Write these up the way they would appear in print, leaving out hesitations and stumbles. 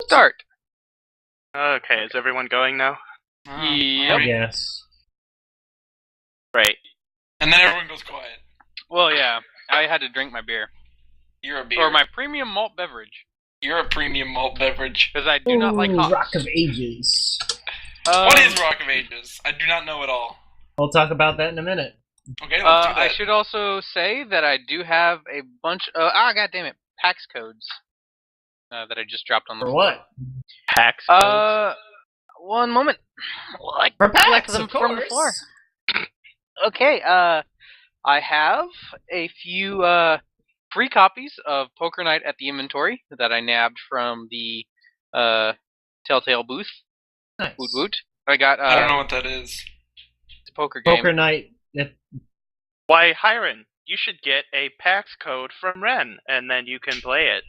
start. Okay, is everyone going now? Yep. Yes. Right. And then everyone goes quiet. Well, yeah. I had to drink my beer. You're a beer. Or my premium malt beverage. You're a premium malt beverage. Because I do not like hops. Rock of Ages. What is Rock of Ages? I do not know at all. We'll talk about that in a minute. Okay, let's do that. I should also say that I do have a bunch of... God damn it. PAX codes. That I just dropped on the For floor. what? PAX. One moment. I For PAX, collect them of from the course. floor. Okay, I have a few free copies of Poker Night at the Inventory that I nabbed from the Telltale booth. Nice. Woot woot. I got. I don't know what that is. It's a poker game. Poker Night. Why, Hiron, you should get a PAX code from Ren, and then you can play it.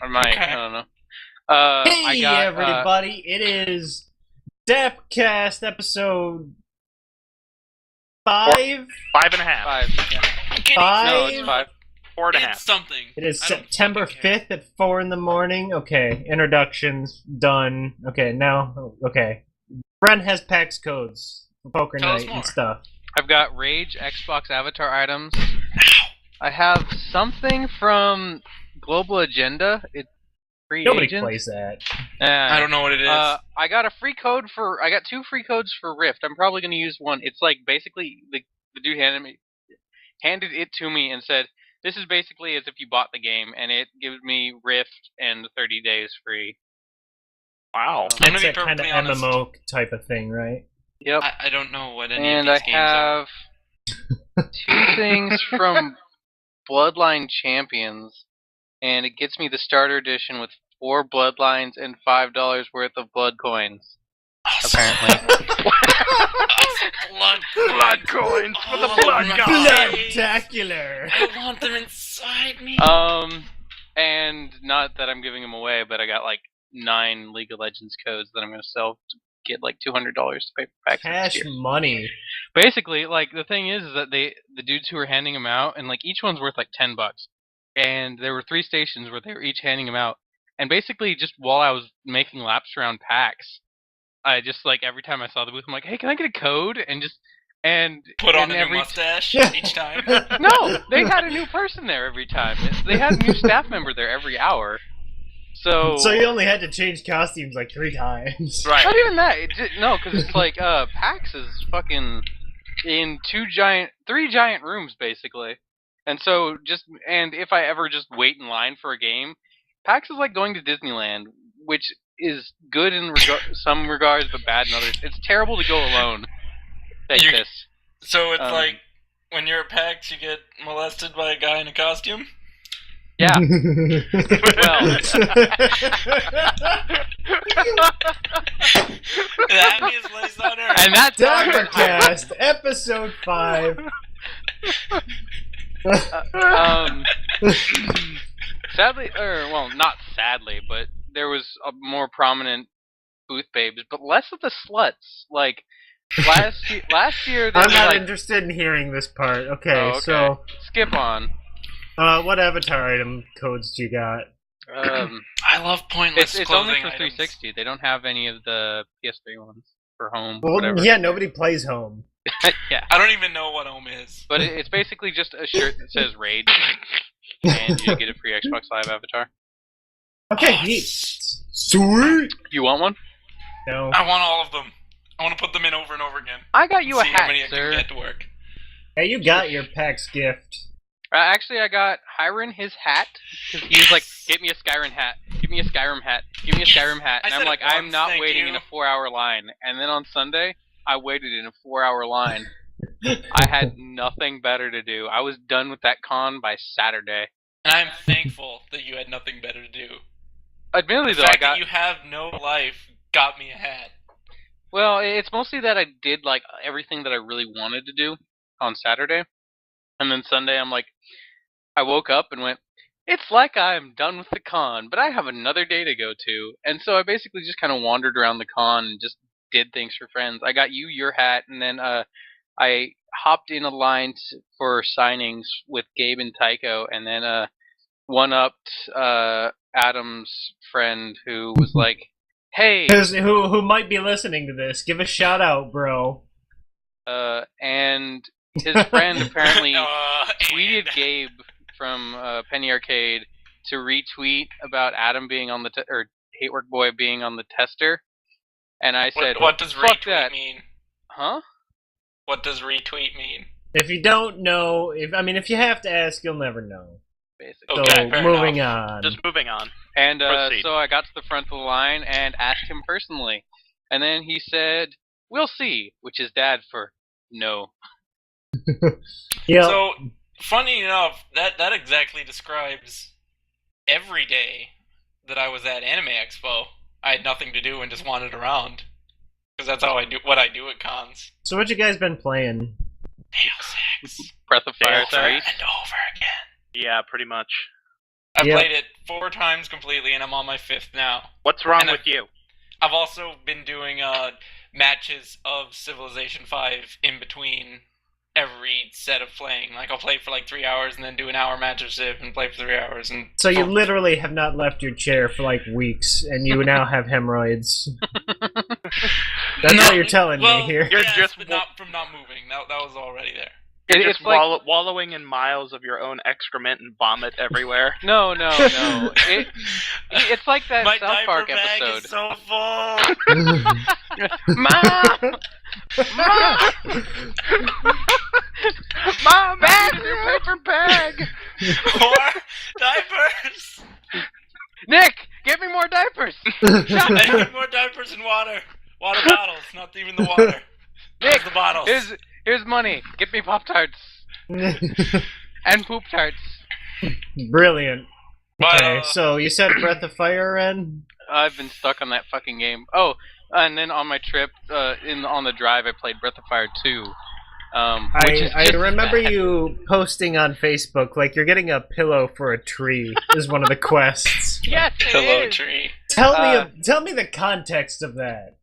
I might. Okay. I don't know. Hey, I got, everybody! It is Dappercast episode 5. 5.5. 5. Yeah. No, it's 5. 4.5. It's something. It is I don't September fucking care. 5th at 4 in the morning. Okay, introductions done. Okay, now, okay. Ren has PAX codes for Poker Tell us Night more. and stuff. I've got Rage Xbox Avatar items. I have something from Global Agenda. It's free Nobody agents. plays that. I don't know what it is. I got a free code for. I got 2 free codes for Rift. I'm probably going to use one. It's like basically the dude handed it to me and said, "This is basically as if you bought the game, and it gives me Rift and 30 days free." Wow. I'm gonna It's be that kind of perfectly honest. MMO type of thing, right? Yep. I don't know what any And of I these games are. have 2 things from Bloodline Champions, and it gets me the starter edition with 4 bloodlines and $5 worth of blood coins. Apparently. Blood coins for the Oh blood my guy. days. Bloodtacular! I want them inside me. And not that I'm giving them away, but I got like 9 League of Legends codes that I'm going to sell to get like $200 to pay for packs next Cash year. money. Basically, like the thing is that the dudes who were handing them out, and like each one's worth like $10, and there were 3 stations where they were each handing them out, and basically just while I was making laps around PAX, I just like every time I saw the booth, I'm like, hey, can I get a code? And Put on and a new every mustache each time. No, they had a new person there every time. They had a new staff member there every hour. So you only had to change costumes like 3 times. Right. not even that. No, because it's like PAX is fucking in 3 giant rooms basically, and so and if I ever just wait in line for a game, PAX is like going to Disneyland, which is good in some regards but bad in others. It's terrible to go alone. Like You- this. So it's like when you're at PAX, you get molested by a guy in a costume. Yeah. The happiest place on earth. And that's Dappercast, episode 5. Sadly, not sadly, but there was a more prominent booth babes, but less of the sluts. Like last year, there I'm was not like, interested in hearing this part. Okay, Oh, okay. so skip on. what avatar item codes do you got? I love pointless It's clothing only for items. 360. They don't have any of the PS3 ones for home. Well, whatever. yeah, nobody plays home. Yeah. I don't even know what home is. But it's basically just a shirt that says Raid, and you get a free Xbox Live avatar. Okay, Oh, neat. Sweet. You want one? No. I want all of them. I want to put them in over and over again. I got you a See how hat, many I sir. can get to work. Hey, you got your PAX gift. Actually, I got Hiron his hat, because he was like, get me a Skyrim hat, give me a Skyrim hat, give me a Skyrim hat, and I I'm said like, it once, I'm not thank waiting you. in a 4-hour line. And then on Sunday, I waited in a 4-hour line. I had nothing better to do. I was done with that con by Saturday. And I'm thankful that you had nothing better to do. Admittedly, The though, I fact got... that you have no life got me a hat. Well, it's mostly that I did like everything that I really wanted to do on Saturday. And then Sunday, I'm like, I woke up and went, it's like I'm done with the con, but I have another day to go to. And so I basically just kind of wandered around the con and just did things for friends. I got you your hat, and then I hopped in a line for signings with Gabe and Tycho, and then one-upped Adam's friend who was like, "Hey," who might be listening to this? Give a shout out, bro. and his friend apparently tweeted and- Gabe from Penny Arcade to retweet about Adam being on the or Hatework Boy being on the tester, and I said, What does "Fuck retweet that." mean? Huh? What does retweet mean? If you don't know, if you have to ask, you'll never know. Basically. So Okay, fair moving enough. on. Just moving on. And Proceed. so I got to the front of the line and asked him personally, and then he said, "We'll see," which is dad for no. Yeah. So, funny enough, that exactly describes every day that I was at Anime Expo. I had nothing to do and just wandered around. Because that's how I do what I do at cons. So what you guys been playing? Deus Ex. Breath of Fire Deus Ex. 3. And over again. Yeah, pretty much. I Yep. played it 4 times completely, and I'm on my 5th now. What's wrong And with you? I've also been doing matches of Civilization 5 in between every set of playing. Like, I'll play for like 3 hours and then do an hour match of Civ and play for 3 hours. And So you literally have not left your chair for like weeks, and you now have hemorrhoids. That's No, what you're telling well, me here. You're yes, just but not from not moving. That was already there. You're It's just like wallowing in miles of your own excrement and vomit everywhere. no. It's like that My South diaper Park bag episode. is so full. Mom, Mom, back your paper bag. More diapers. Nick, get me more diapers. I need more diapers and water. Water bottles, not even the water. Nick, Just the bottles. here's money. Get me Pop Tarts and Poop Tarts. Brilliant. But, Okay, so you said Breath of Fire, Ren? I've been stuck on that fucking game. Oh, and then on my trip, on the drive, I played Breath of Fire 2. Which is I just remember bad. you posting on Facebook, like, you're getting a pillow for a tree is one of the quests. Yes, it pillow is. tree. Tell me the context of that.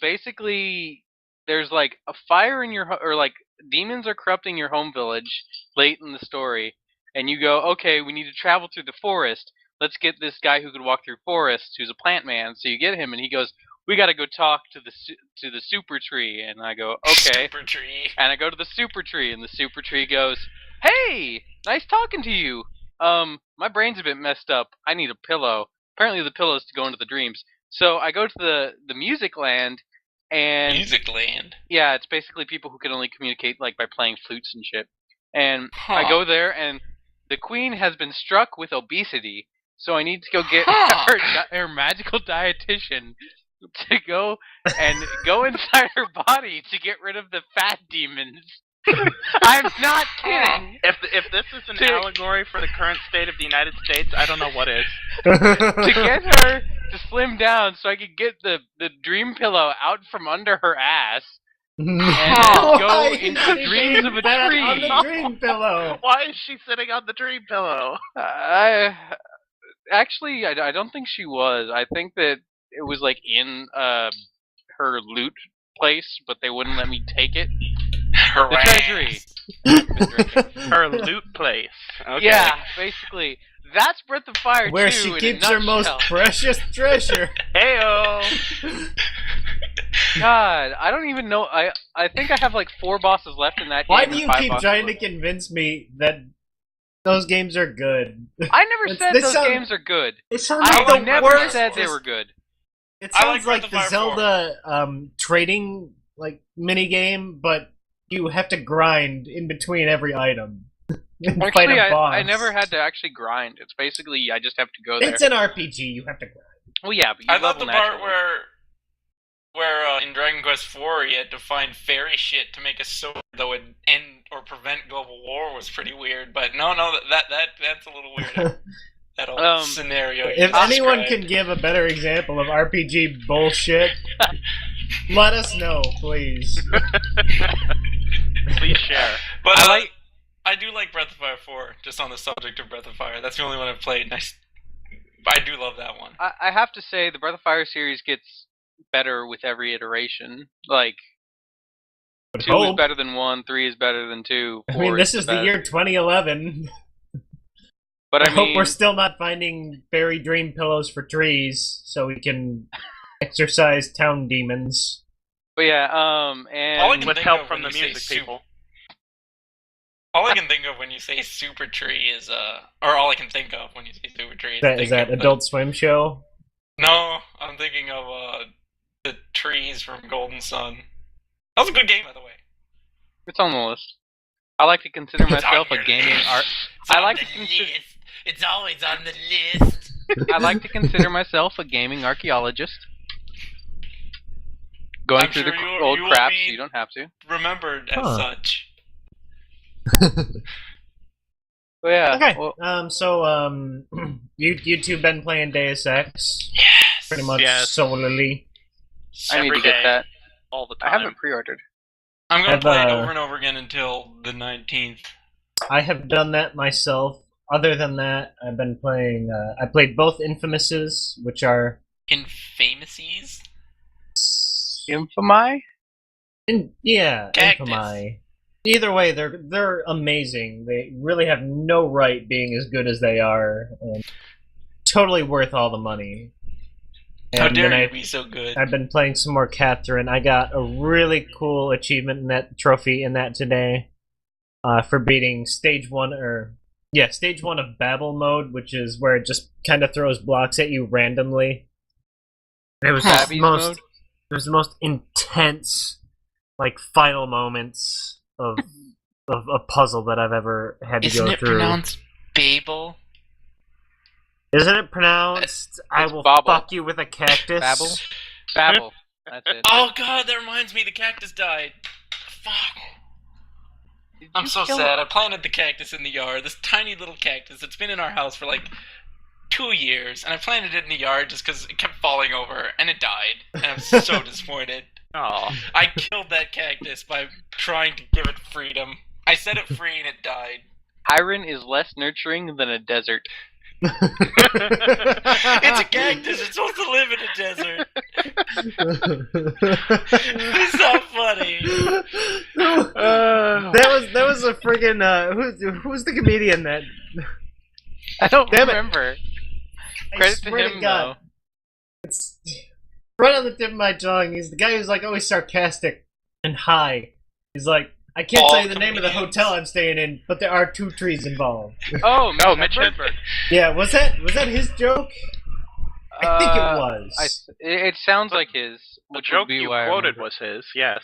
Basically, there's like a fire in your or like demons are corrupting your home village late in the story, and you go, okay, we need to travel through the forest. Let's get this guy who could walk through forests, who's a plant man. So you get him, and he goes, we got to go talk to the super tree, and I go, okay, Super tree. and I go to the super tree, and the super tree goes, hey, nice talking to you. My brain's a bit messed up. I need a pillow. Apparently, the pillow is to go into the dreams. So I go to the music land, and Music land. yeah, it's basically people who can only communicate like by playing flutes and shit. And Huh. I go there, and the queen has been struck with obesity, so I need to go get Huh. her magical dietitian to go and go inside her body to get rid of the fat demons. I'm not kidding. If this is an Dude. allegory for the current state of the United States, I don't know what is. To get her to slim down so I could get the dream pillow out from under her ass and Why go is into the she dreams of a that tree. on the dream pillow? Why is she sitting on the dream pillow? I don't think she was. I think that it was like in her loot place, but they wouldn't let me take it. The treasury. Her loot place. Okay. Yeah, basically. That's Breath of Fire Where 2 she in keeps a her most nutshell. precious treasure. Heyo. God, I don't even know. I think I have like 4 bosses left in that game. Why do and you 5 keep bosses trying to left. convince me that those games are good? I never said They those sound- games are good. It sounds I like the never worst. said they were good. It I sounds like like, Breath of the Fire 4. Zelda trading like mini game, but you have to grind in between every item. and fight Actually, a boss. I never had to actually grind. It's basically I just have to go there. It's an RPG. You have to grind. Well, yeah, but you I love level the part naturally. where in Dragon Quest IV you had to find fairy shit to make a sword that would end or prevent global war was pretty weird. But no, that's a little weird. That whole scenario. you If anyone described. can give a better example of RPG bullshit, let us know, please. Please share. But I I do like Breath of Fire 4. Just on the subject of Breath of Fire, that's the only one I've played. And I do love that one. I have to say the Breath of Fire series gets better with every iteration. Like 2 is Hope. better than 1, 3 is better than 2. I 4 mean, this is is the better. year 2011. But I I hope mean, we're still not finding fairy dream pillows for trees so we can exorcise town demons. but yeah, All I and can With think help of from when the you say music people. all I can think of when you say Super Tree is or all I can think of when you say Super Tree is Is that Adult Swim show? No, I'm thinking of the trees from Golden Sun. That was a good game, by the way. it's on the list. I like to consider It's on myself a your gaming list. art. It's I on like the to consider. list. It's always on the list. I like to consider myself a gaming archaeologist. Going I'm through sure the you old will crap, be so you don't have to. Remembered as Huh. such. But yeah. Okay. Well, You two been playing Deus Ex Yes. pretty much Yes. solely. I need Every to get day. that. All the I time. haven't pre-ordered. I'm gonna I've, play it over and over again until the 19th. I have done that myself. Other than that, I've been playing. I played both Infamouses, which are Infamouses? Infamy? Cactus. Infamy. Either way, they're amazing. They really have no right being as good as they are, and totally worth all the money. How And dare then you be so good? I've been playing some more Catherine. I got a really cool achievement in that trophy in that today, for beating stage one of Babel mode, which is where it just kind of throws blocks at you randomly. And it was just Babby's mode? it was the most intense, like, final moments of a puzzle that I've ever had to Isn't go it through. pronounced Babel? Isn't it pronounced? I It's will Bobble. fuck you with a cactus. Babel? Babel. That's it. Oh god, that reminds me, the cactus died. Fuck. Did I'm you so kill sad. I planted the cactus in the yard. This tiny little cactus. It's been in our house for like 2 years, and I planted it in the yard just because it kept falling over, and it died. And I'm so disappointed. Oh. I killed that cactus by trying to give it freedom. I set it free, and it died. Hiron is less nurturing than a desert. It's a cactus. It's supposed to live in a desert. It's not funny. That was a friggin' who's the comedian that? I don't Damn it. remember. I Credit to swear him, God, it's right on the tip of my tongue. He's the guy who's like always sarcastic and high. He's like, I can't All tell you the name of the comedians. hotel I'm staying in, but there are 2 trees involved. though. Oh, No, Mitch Hedberg? Hedberg. Yeah, was that his joke? I think it was. It sounds like his. The Which joke would be you why I quoted remember. was his, yes.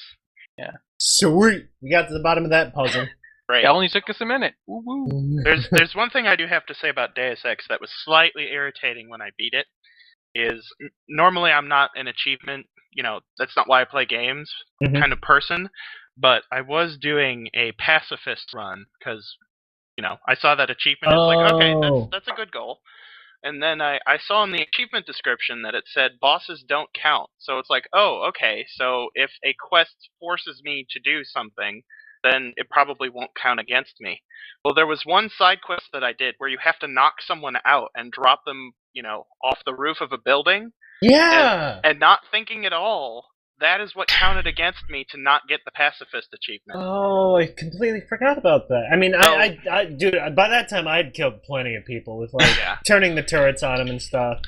Sweet. We got to the bottom of that puzzle. Right. It only took us a minute. Woo woo. There's one thing I do have to say about Deus Ex that was slightly irritating when I beat it. Is normally I'm not an achievement, that's not why I play games Mhm. kind of person, but I was doing a pacifist run because, I saw that achievement. It's like, okay, Oh. that's a good goal. And then I saw in the achievement description that it said bosses don't count. So it's like, oh, okay, so if a quest forces me to do something, then it probably won't count against me. Well, there was one side quest that I did where you have to knock someone out and drop them, off the roof of a building. Yeah. And not thinking at all, that is what counted against me to not get the pacifist achievement. Oh, I completely forgot about that. I mean, dude, by that time I'd killed plenty of people with like Yeah. turning the turrets on them and stuff.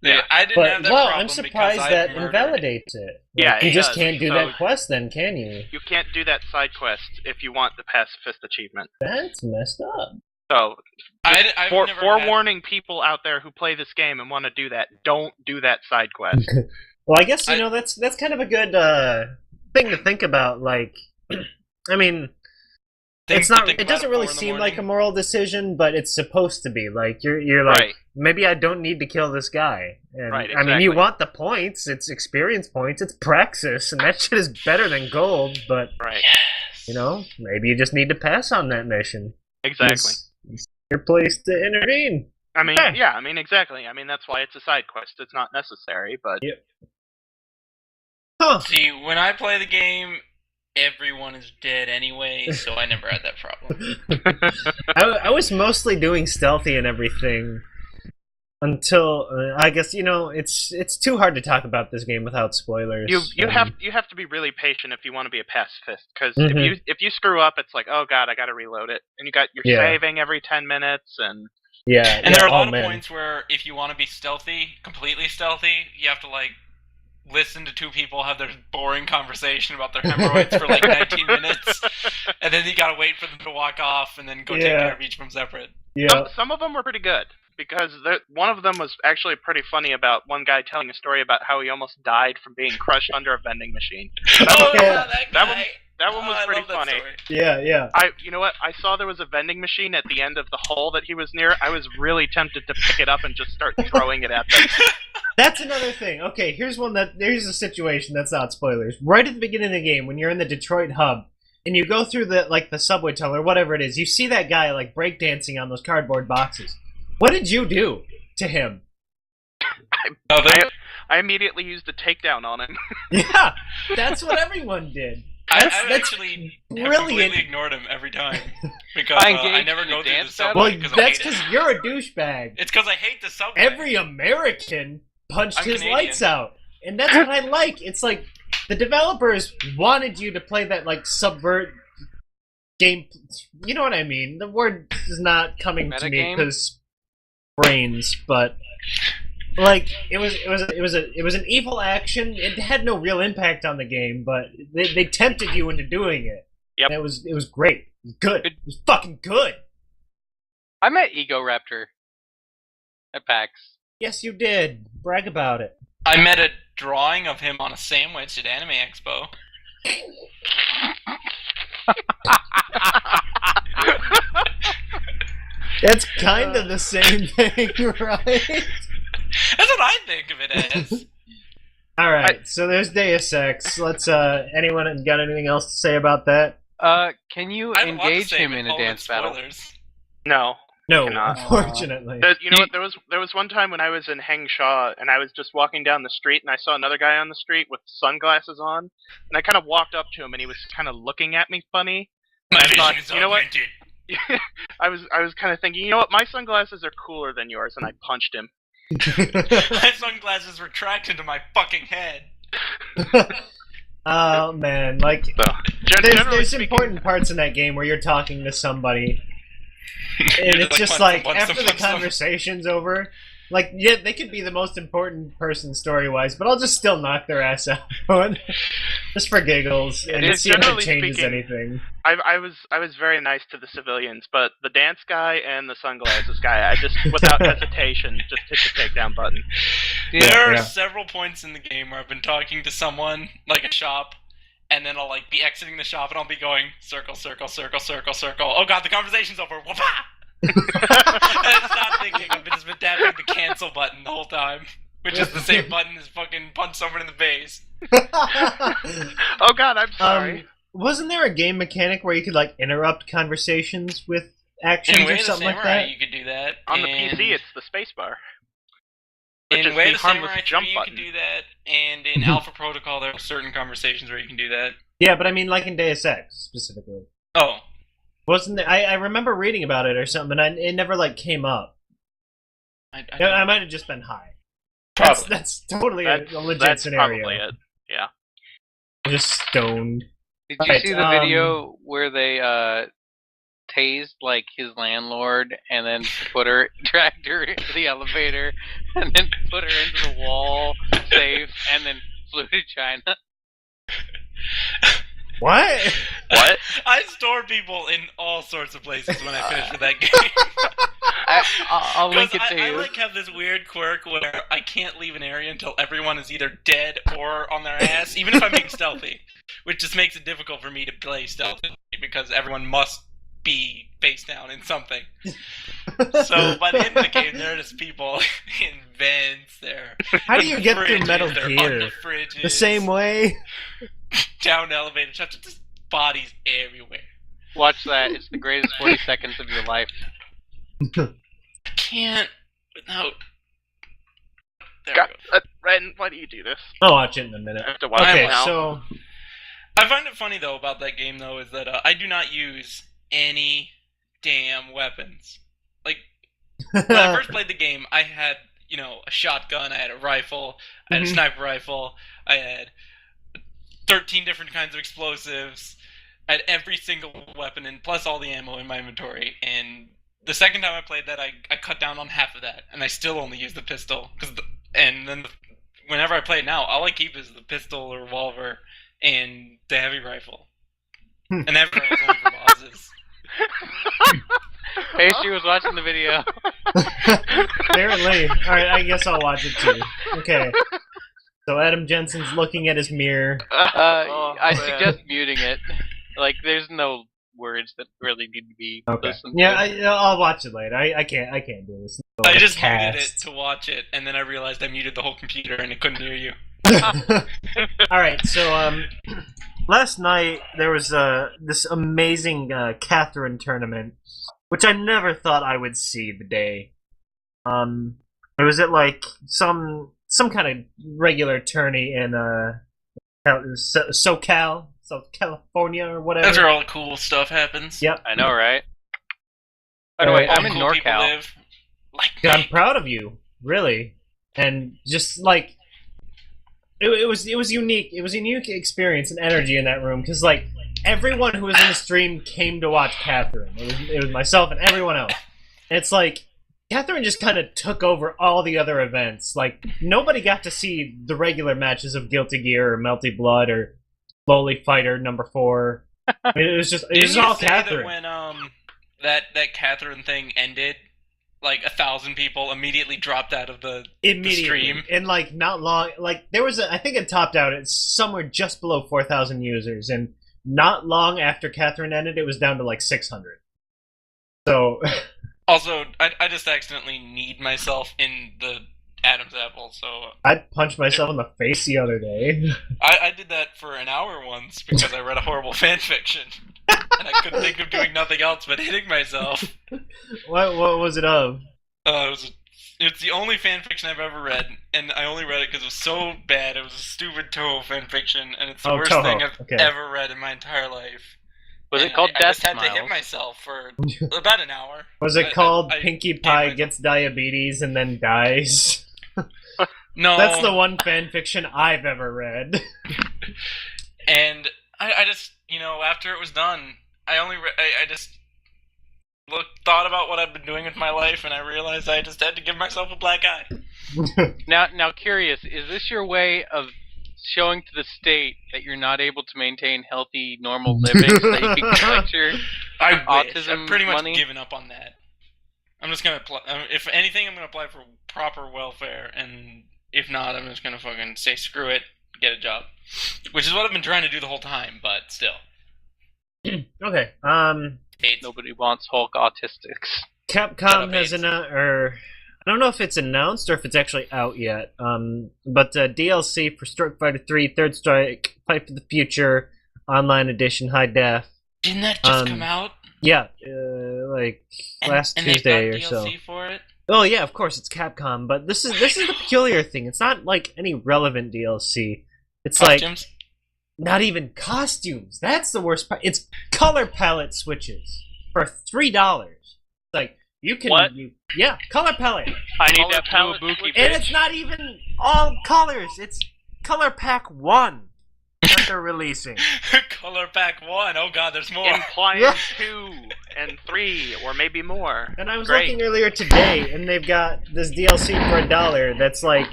Yeah, I didn't have But that wow, problem I'm because surprised I that murdered- invalidates it. Yeah, Like, you it just does. can't do So- that quest then, can you? You can't do that side quest if you want the pacifist achievement. That's messed up. So, I've never had- forewarning people out there who play this game and want to do that, don't do that side quest. Well, I guess I- that's kind of a good thing to think about. Like, I mean, Think- it's not. think It about doesn't really 4 in the seem like a morning. moral decision, but it's supposed to be. Like you're like, Right. maybe I don't need to kill this guy. And, Right, I mean, you exactly. want the points. It's experience points. It's praxis, and that shit is better than gold. But Right. maybe you just need to pass on that mission. Exactly. It's your place to intervene. I mean, Yeah. yeah, exactly. I mean, that's why it's a side quest. It's not necessary, but Yeah. Huh. See, when I play the game, everyone is dead anyway, so I never had that problem. I was mostly doing stealthy and everything until I guess it's too hard to talk about this game without spoilers. you have to be really patient if you want to be a pacifist, because Mhm. if you screw up, it's like, oh god, I got to reload it, and you're Yeah. saving every 10 minutes, and Yeah, And there are a lot man. of points where if you want to be stealthy, completely stealthy, you have to like listen to two people have their boring conversation about their hemorrhoids for like 19 minutes, and then you gotta wait for them to walk off and then go take care of each of them separate. Yeah. Some of them were pretty good, because one of them was actually pretty funny about one guy telling a story about how he almost died from being crushed under a vending machine. That one was pretty funny. Story. Yeah. You know what? I saw there was a vending machine at the end of the hole that he was near. I was really tempted to pick it up and just start throwing it at them. That's another thing. Okay, here's a situation that's not spoilers. Right at the beginning of the game, when you're in the Detroit hub, and you go through the subway tunnel or whatever it is, you see that guy like breakdancing on those cardboard boxes. What did you do to him? I immediately used a takedown on him. Yeah, that's what everyone did. I actually completely ignored him every time because I never go through the subway. Well, that's because you're a douchebag. It's because I hate the subway. Every American punched his lights out, and that's what I like. It's like the developers wanted you to play that like subvert game. You know what I mean? The word is not coming to me because brains, but. Like it was an evil action. It had no real impact on the game, but they tempted you into doing it. Yep. And it was great. It was good. It was fucking good. I met Ego Raptor at PAX. Yes, you did. Brag about it. I met a drawing of him on a sandwich at Anime Expo. That's kind of the same thing, right? That's what I think of it as. All right, so there's Deus Ex. Let's. Anyone got anything else to say about that? Can you engage him in a dance battle? No, unfortunately. You know what? There was one time when I was in Hengsha and I was just walking down the street and I saw another guy on the street with sunglasses on, and I kind of walked up to him and he was kind of looking at me funny. My I thought, vision's you know what? augmented. I was kind of thinking, you know what? My sunglasses are cooler than yours, and I punched him. My sunglasses retract into my fucking head. Oh man, like there's important parts in that game where you're talking to somebody, and it's just like after the conversation's over, like yeah, they could be the most important person story-wise, but I'll just still knock their ass out, just for giggles, and see if it changes anything. I was very nice to the civilians, but the dance guy and the sunglasses guy, I just without hesitation just hit the takedown button. There are several points in the game where I've been talking to someone, like a shop, and then I'll like be exiting the shop and I'll be going circle, circle, circle, circle, circle. Oh god, the conversation's over. Whoop-ah! And I stop thinking. I've just been tapping the cancel button the whole time, which is the same button as fucking punch someone in the face. Oh god, I'm sorry. Wasn't there a game mechanic where you could like interrupt conversations with actions or something like that? You could do that. On the PC, it's the spacebar. In Way of the Samurai 3, you can do that, and in Alpha Protocol, there are certain conversations where you can do that. Yeah, but I mean, like in Deus Ex specifically. Oh, wasn't there? I remember reading about it or something, and it never like came up. I might have just been high. That's totally a legit scenario. Probably it. Yeah. Just stoned. Did you see the video where they tased like his landlord and then dragged her into the elevator and then put her into the wall safe and then flew to China? What? I store people in all sorts of places when I finish with that game. I'll link it to you. I like have this weird quirk where I can't leave an area until everyone is either dead or on their ass, even if I'm being stealthy, which just makes it difficult for me to play stealthy because everyone must be face down in something. So by the end of the game, there are just people in vents. How do you get through Metal Gear? The same way? Down elevator shafts, just bodies everywhere. Watch that. It's the greatest 40 seconds of your life. I can't without. Ren, why do you do this? I'll watch it in a minute. I have to watch Okay, it now. so I find it funny though about that game though is that I do not use any damn weapons. Like when I first played the game, I had a shotgun, I had a rifle, I had a sniper rifle, I had 13 different kinds of explosives. I had every single weapon and plus all the ammo in my inventory, and the second time I played that, I cut down on half of that, and I still only use the pistol. Whenever I play it now, all I keep is the pistol, the revolver, and the heavy rifle. And that was only for bosses. Hey, she was watching the video. Apparently. Alright, I guess I'll watch it too. Okay. So Adam Jensen's looking at his mirror. I suggest muting it. Like, there's no words that really need to be listened to. Yeah, I'll watch it later. I can't do this. I just muted it to watch it, and then I realized I muted the whole computer and it couldn't hear you. Alright, so last night there was this amazing Catherine tournament, which I never thought I would see the day. It was at like some kind of regular tourney in SoCal, South California or whatever. That's where all the cool stuff happens. Yep. I know, right? By the way, I'm in cool people NorCal. live. Like I'm proud of you, really, and just like it was unique. It was a unique experience and energy in that room because like everyone who was in the stream came to watch Catherine. It was myself and everyone else. And it's like Catherine just kind of took over all the other events. Like nobody got to see the regular matches of Guilty Gear or Melty Blood or Lowly Fighter number 4. I mean, it was all Catherine. That when that Catherine thing ended, like 1,000 people immediately dropped out of the stream. And like not long, like there was I think it topped out at somewhere just below 4,000 users, and not long after Catherine ended, it was down to like 600. So also, I just accidentally kneed myself in the Adam's apple, so I punched myself in the face the other day. I did that for an hour once because I read a horrible fan fiction. And I couldn't think of doing nothing else but hitting myself. What was it of? It's the only fan fiction I've ever read, and I only read it because it was so bad. It was a stupid Toho fan fiction, and it's the worst Toho. thing I've Okay. ever read in my entire life. Was And it called I Death just had to Smiles? hit myself for about an hour. Was it called I Pinkie gave Pie myself- gets diabetes and then dies? No. That's the one fan fiction I've ever read. And I just, after it was done, I just thought about what I've been doing with my life, and I realized I just had to give myself a black eye. Now, curious, is this your way of showing to the state that you're not able to maintain healthy, normal living so that you can collect your I wish. autism I've pretty much money? given up on that. I'm just gonna if anything, I'm gonna apply for proper welfare, and if not, I'm just gonna fucking say screw it, get a job, which is what I've been trying to do the whole time. But still, Okay. AIDS. Nobody wants Hulk autistics. Capcom has I don't know if it's announced or if it's actually out yet. But DLC for Street Fighter 3, Third Strike, Fight for the Future, Online Edition, High Def. Didn't that just come out? Yeah, like last and Tuesday they've or got so. DLC for it? Oh yeah, of course it's Capcom, but this is the peculiar thing. It's not like any relevant DLC. It's like Costumes? not even costumes. That's the worst part. It's color palette switches for $3. Like you can, What? Yeah, color palette, I need Color that blue palette Ibuki switch. and bitch. it's not even all colors. It's color pack 1 that they're releasing. Color pack 1. Oh god, there's more. Implying Yeah. 2 and 3 or maybe more. And I was Great. looking earlier today, and they've got this DLC for $1 that's like,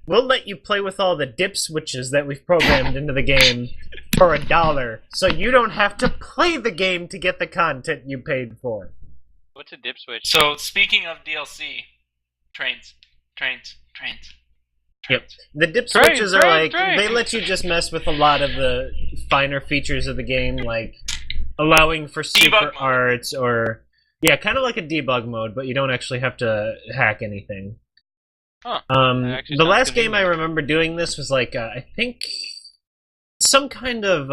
we'll let you play with all the dip switches that we've programmed into the game for $1, so you don't have to play the game to get the content you paid for. What's a dip switch? So speaking of DLC, trains. Yep. The dip Train, switches are train, like, train. they let you just mess with a lot of the finer features of the game, like allowing for super Debug mode. arts or, yeah, kind of like a debug mode, but you don't actually have to hack anything. Huh. That actually The sounds last game I convenient. remember doing this was like, I think some kind of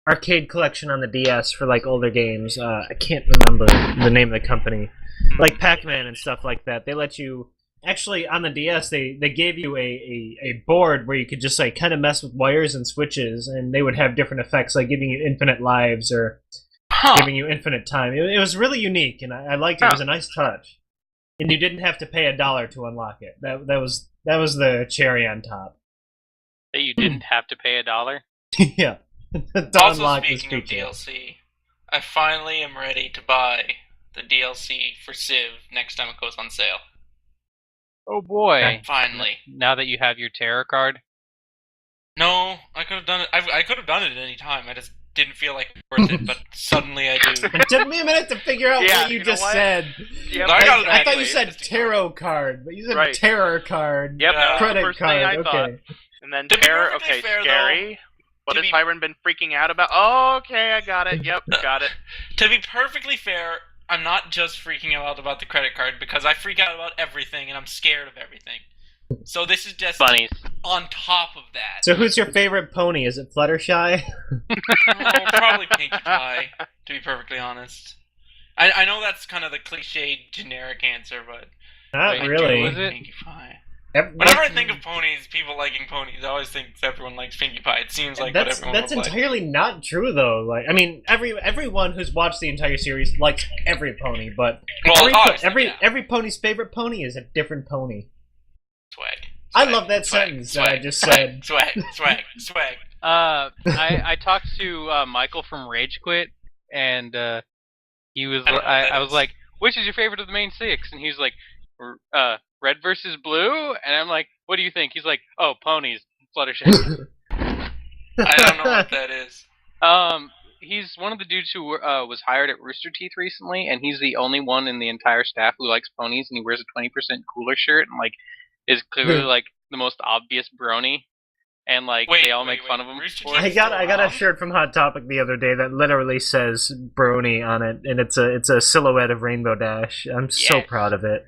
arcade collection on the DS for like older games. I can't remember the name of the company. Like Pac-Man and stuff like that. They let you actually on the DS. They gave you a board where you could just like kind of mess with wires and switches, and they would have different effects, like giving you infinite lives or giving you infinite time. It was really unique, and I liked it. It was a nice touch, and you didn't have to pay $1 to unlock it. That was the cherry on top. That you didn't have to pay $1? Yeah. To Also unlock this speaking of feature. DLC, I finally am ready to buy the DLC for Civ next time it goes on sale. Oh boy! Finally. Now that you have your tarot card. No, I could have done it. I could have done it at any time. I just didn't feel like it was worth it, but suddenly I do. It took me a minute to figure out what you just said. Yep. No, I thought you said tarot card, but you said terror card. Yep, that's the credit first thing card. I thought. Okay. And then To be terror. perfectly Okay, fair, scary. What to has be- Hiram been freaking out about? Oh, okay, I got it. Yep, got it. To be perfectly fair, I'm not just freaking out about the credit card because I freak out about everything and I'm scared of everything. So this is just Bunnies. on top of that. So who's your favorite pony? Is it Fluttershy? Oh, probably Pinkie Pie, to be perfectly honest. I know that's kind of the cliched generic answer, but Not I really. do Is like it? Pinkie Pie. Ev- Whenever I think of ponies, people liking ponies, I always think everyone likes Pinkie Pie. It seems like what that's everyone would like. entirely not true though. Like, I mean, everyone who's watched the entire series likes every pony, but Well, obviously, yeah. every pony's favorite pony is a different pony. Swag. I Swag, love that swag, sentence swag, that I just swag, said. Swag. I talked to Michael from Rage Quit, and he was. I don't know what that I was is. like, "Which is your favorite of the main six?" And he's like, "Red versus blue." And I'm like, "What do you think?" He's like, "Oh, ponies, Fluttershy." I don't know what that is. He's one of the dudes who was hired at Rooster Teeth recently, and he's the only one in the entire staff who likes ponies, and he wears a 20% cooler shirt, and like is clearly like the most obvious brony, and like they all make fun of him. Rooster for Teeth it. I got a around? shirt from Hot Topic the other day that literally says Brony on it, and it's a silhouette of Rainbow Dash. I'm so Yes. proud of it.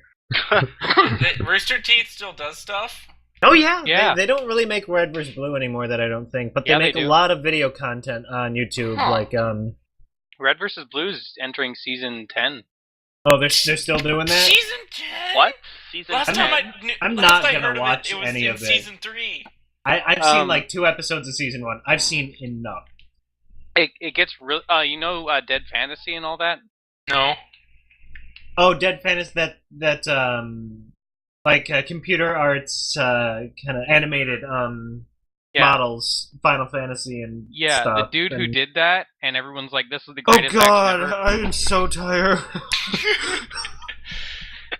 Rooster Teeth still does stuff. Oh yeah, Yeah. They don't really make Red vs. Blue anymore, that I don't think, but they Yeah, they make a do. lot of video content on YouTube. Huh. Like Red versus Blue is entering season 10. oh, they're still doing that. Season 10? What? Season Last 10? time I knew, I'm last not I gonna heard watch of it was any in of it. season 3. I've seen like 2 episodes of season 1. I've seen enough. It gets real. Dead Fantasy and all that. No. Oh, Dead Fantasy, computer arts, kind of animated Yeah. models, Final Fantasy and Yeah, stuff. the dude who and- did that, and everyone's like, "This is the Oh greatest God, action ever." I am so tired.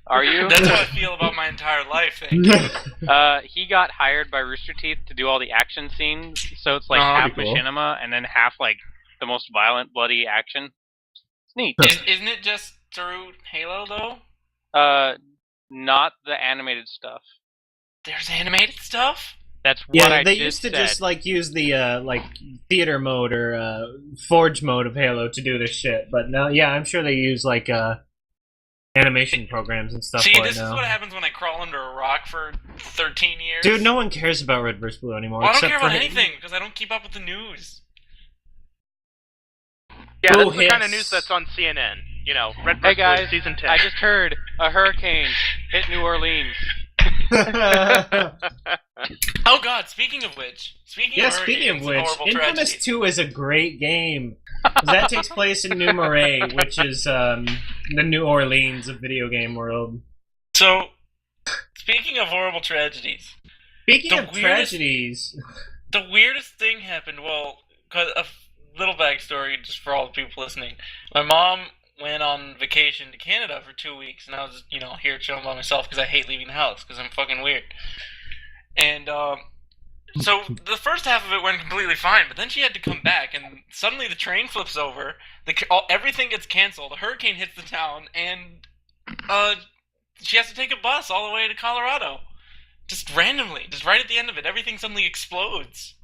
Are you? That's how I feel about my entire life. Thank you. He got hired by Rooster Teeth to do all the action scenes, so it's like Oh, half pretty cool. machinima and then half like the most violent, bloody action. It's neat. Isn't it just through Halo, though? Not the animated stuff. There's animated stuff? That's what Yeah, I they just used to said. just like use the theater mode or forge mode of Halo to do this shit, but now, yeah, I'm sure they use like animation programs and stuff See, for it this is now. what happens when I crawl under a rock for 13 years. Dude, no one cares about Red vs. Blue anymore. Well, I don't except care about for anything because I don't keep up with the news. Yeah, Blue that's the kind of hits. news that's on CNN. You know, Red Hey vs. guys, Blue season 10. I just heard a hurricane hit New Orleans. Oh God! Speaking of which, speaking of Infamous tragedies, 2 is a great game. 'Cause that takes place in New Marais, which is the New Orleans of video game world. So, speaking of horrible tragedies, Speaking The of weirdest- tragedies, the weirdest thing happened. Well, 'cause a little backstory just for all the people listening. My mom went on vacation to Canada for 2 weeks, and I was, here chilling by myself because I hate leaving the house because I'm fucking weird. And so the first half of it went completely fine, but then she had to come back, and suddenly the train flips over, everything gets canceled, a hurricane hits the town, and she has to take a bus all the way to Colorado. Just randomly, just right at the end of it, everything suddenly explodes.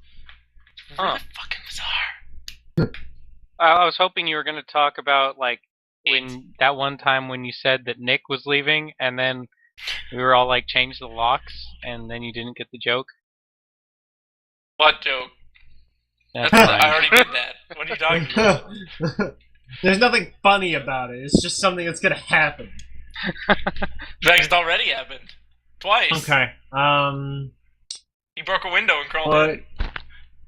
It's really fucking bizarre. I was hoping you were going to talk about like when that one time when you said that Nick was leaving, and then we were all like, change the locks, and then you didn't get the joke. What joke? That's I fine. already did that. What are you talking about? there's nothing funny about it. It's just something that's gonna happen. In fact, it's already happened. Twice. Okay. He broke a window and crawled in.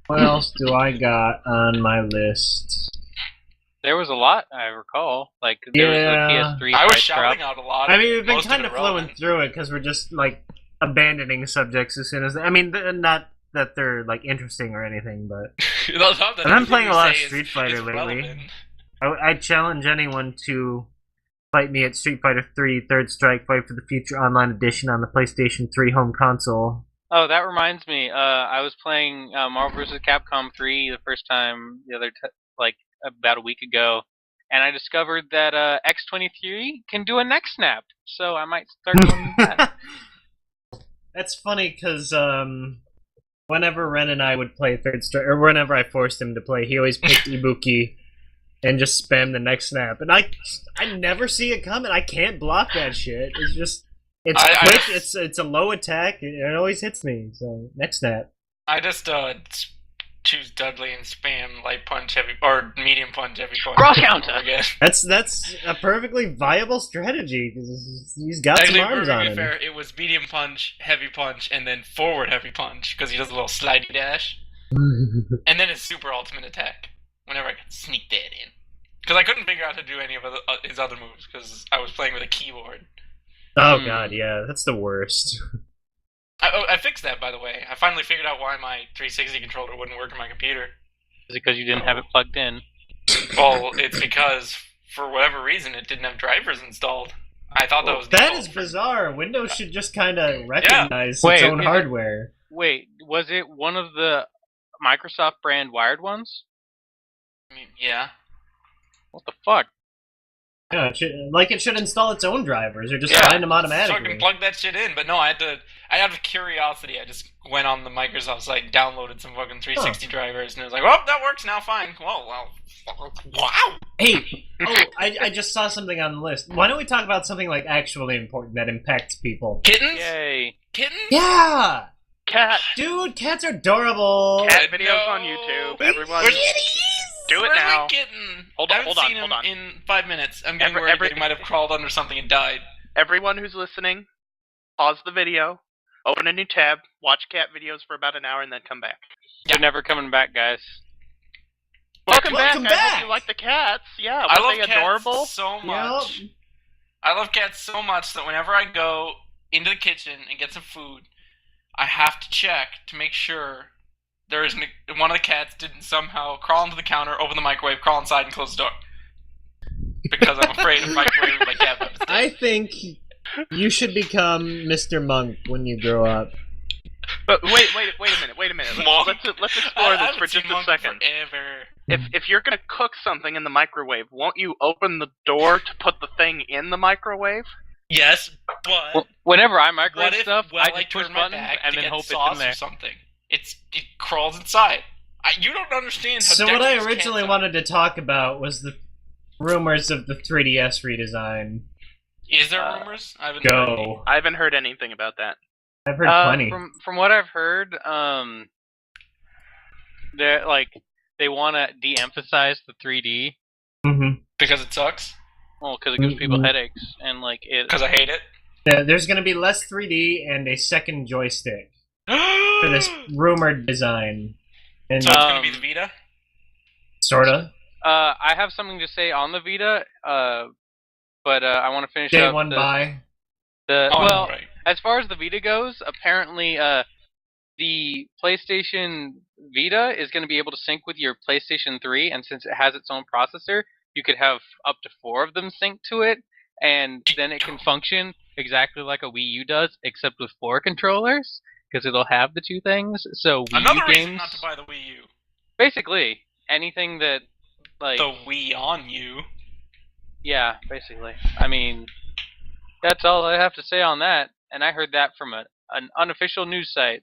What else do I got on my list? There was a lot, I recall. Like there Yeah. was the PS3 I was price shouting drop. out a lot. I mean, we've been most kind of it flowing relevant. through it because we're just like abandoning subjects as soon as. Not that they're like interesting or anything, but Those And I'm playing a lot of say is- Street Fighter is lately. relevant. I challenge anyone to Fight me at Street Fighter 3 Third Strike Fight for the Future Online Edition on the PlayStation 3 home console. Oh, that reminds me. I was playing Marvel vs. Capcom 3 the first time about a week ago, and I discovered that X-23 can do a neck snap, so I might start doing that. That's funny because whenever Ren and I would play Third Strike, or whenever I forced him to play, he always picked Ibuki and just spam the neck snap, and I never see it coming. I can't block that shit. It's quick. It's a low attack. It always hits me. So neck snap. I just choose Dudley and spam light punch heavy or medium punch heavy punch. Cross counter. That's a perfectly viable strategy because he's got Actually, some arms on him. Fair, it was medium punch, heavy punch, and then forward heavy punch because he does a little slidey dash, and then his super ultimate attack. Whenever I could sneak that in, because I couldn't figure out how to do any of his other moves because I was playing with a keyboard. Oh god, yeah, that's the worst. I fixed that, by the way. I finally figured out why my 360 controller wouldn't work on my computer. Is it because you didn't have it plugged in? Well, it's because, for whatever reason, it didn't have drivers installed. I thought that was that is bizarre. Windows should just kind of recognize Wait, its own hardware. Wait, was it one of the Microsoft brand wired ones? I mean, yeah. What the fuck? Yeah, it should install its own drivers or just find them automatically. So I can plug that shit in, but no, I out of curiosity, I just went on the Microsoft site, downloaded some fucking 360 drivers, and it was like, oh, that works now, fine. Well, wow. Hey, I just saw something on the list. Why don't we talk about something like actually important that impacts people? Kittens? Yay. Kittens? Yeah! Cat. Dude, cats are adorable! Cat videos on YouTube. Everyone. Do it now. Kitten. Hold I haven't on, seen hold him on. in 5 minutes. I'm getting worried that he might have crawled under something and died. Everyone who's listening, pause the video, open a new tab, watch cat videos for about an hour, and then come back. You're never coming back, guys. Welcome back. Welcome I back. hope you like the cats. Yeah, I were love they cats adorable? so much. Yep. I love cats so much that whenever I go into the kitchen and get some food, I have to check to make sure there is one of the cats didn't somehow crawl into the counter, open the microwave, crawl inside, and close the door. Because I'm afraid of microwaving my cat by mistake. I think you should become Mr. Monk when you grow up. But wait a minute. Let's explore this for just a second. Forever. If you're gonna cook something in the microwave, won't you open the door to put the thing in the microwave? Yes, but Whenever I microwave what if stuff, while I just push turn my buttons back and to then get hope it's sauce in there. or something? It crawls inside. You don't understand how. So what I dexterous originally cats are. wanted to talk about was the rumors of the 3DS redesign. Is there rumors? I haven't heard any. Go. I haven't heard anything about that. I've heard plenty. From what I've heard, they want to de-emphasize the 3D. Mm-hmm. Because it sucks. Well, because it gives people headaches and Because I hate it. There's going to be less 3D and a second joystick for this rumored design. And So it's going to be the Vita? sorta. I have something to say on the Vita, but I want to finish Day up one buy. Right. As far as the Vita goes, apparently the PlayStation Vita is going to be able to sync with your PlayStation 3, and since it has its own processor, you could have up to 4 of them synced to it, and then it can function exactly like a Wii U does, except with 4 controllers, because it'll have the 2 things. So Wii Another U reason games, not to buy the Wii U. basically anything that, like, The Wii on you. yeah, basically. I mean, that's all I have to say on that. And I heard that from an unofficial news site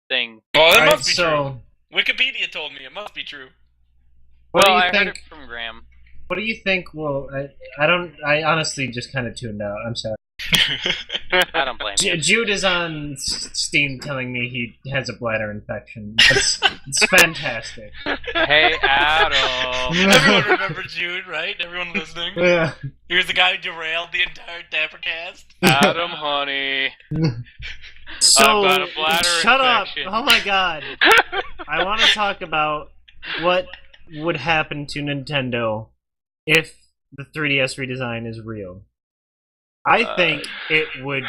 thing. Well, it Alright, must be so true. Wikipedia told me it must be true. what Well, do I you heard think? it from Graham. What do you think? Well, I honestly just kind of tuned out. I'm sorry. I don't blame you. Jude is on Steam telling me he has a bladder infection. It's fantastic. Hey, Adam. Everyone remembers Jude, right? Everyone listening? Yeah. He was the guy who derailed the entire Dappercast. Adam, honey. So, I've got a bladder shut infection. up! Oh my god! I want to talk about what would happen to Nintendo if the 3DS redesign is real. I think it would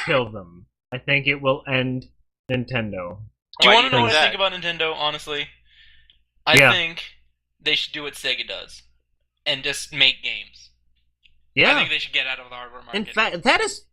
kill them. I think it will end Nintendo. Do you Why want to know think what I that? think about Nintendo, honestly? I Yeah. think they should do what Sega does and just make games. Yeah. I think they should get out of the hardware market. In fact, that is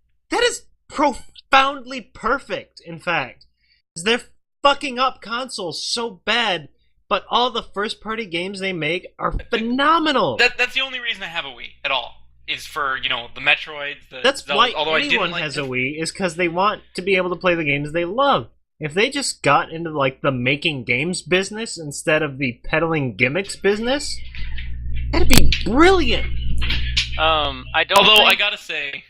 profoundly perfect. In fact, 'cause they're fucking up consoles so bad, but all the first-party games they make are phenomenal. That's the only reason I have a Wii at all. Is for the Metroids. That's why although anyone has a Wii, is because they want to be able to play the games they love. If they just got into like the making games business instead of the peddling gimmicks business, that'd be brilliant. I don't. Although I gotta say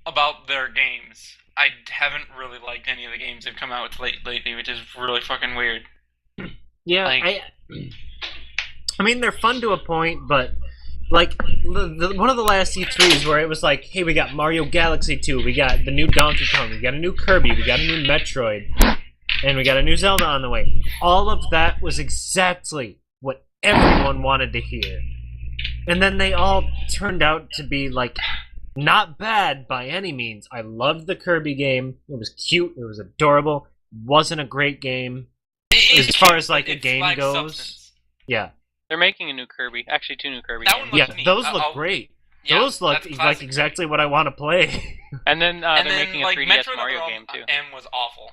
about their games, I haven't really liked any of the games they've come out with lately, which is really fucking weird. Yeah, Like- I mean they're fun to a point, but like one of the last E3s where it was like, hey, we got Mario Galaxy 2, we got the new Donkey Kong, we got a new Kirby, we got a new Metroid, and we got a new Zelda on the way. All of that was exactly what everyone wanted to hear. And then they all turned out to be like not bad by any means. I loved the Kirby game. It was cute, it was adorable. Wasn't a great game as far as like a game goes. Substance. Yeah. They're making a new Kirby. Actually, 2 new Kirby That games. one Yeah, looks neat. those look I'll- great. Yeah, Those look that's like classic exactly what I want to play. And then And they're then, making a like, 3DS Metroid Mario Other game too. M was awful.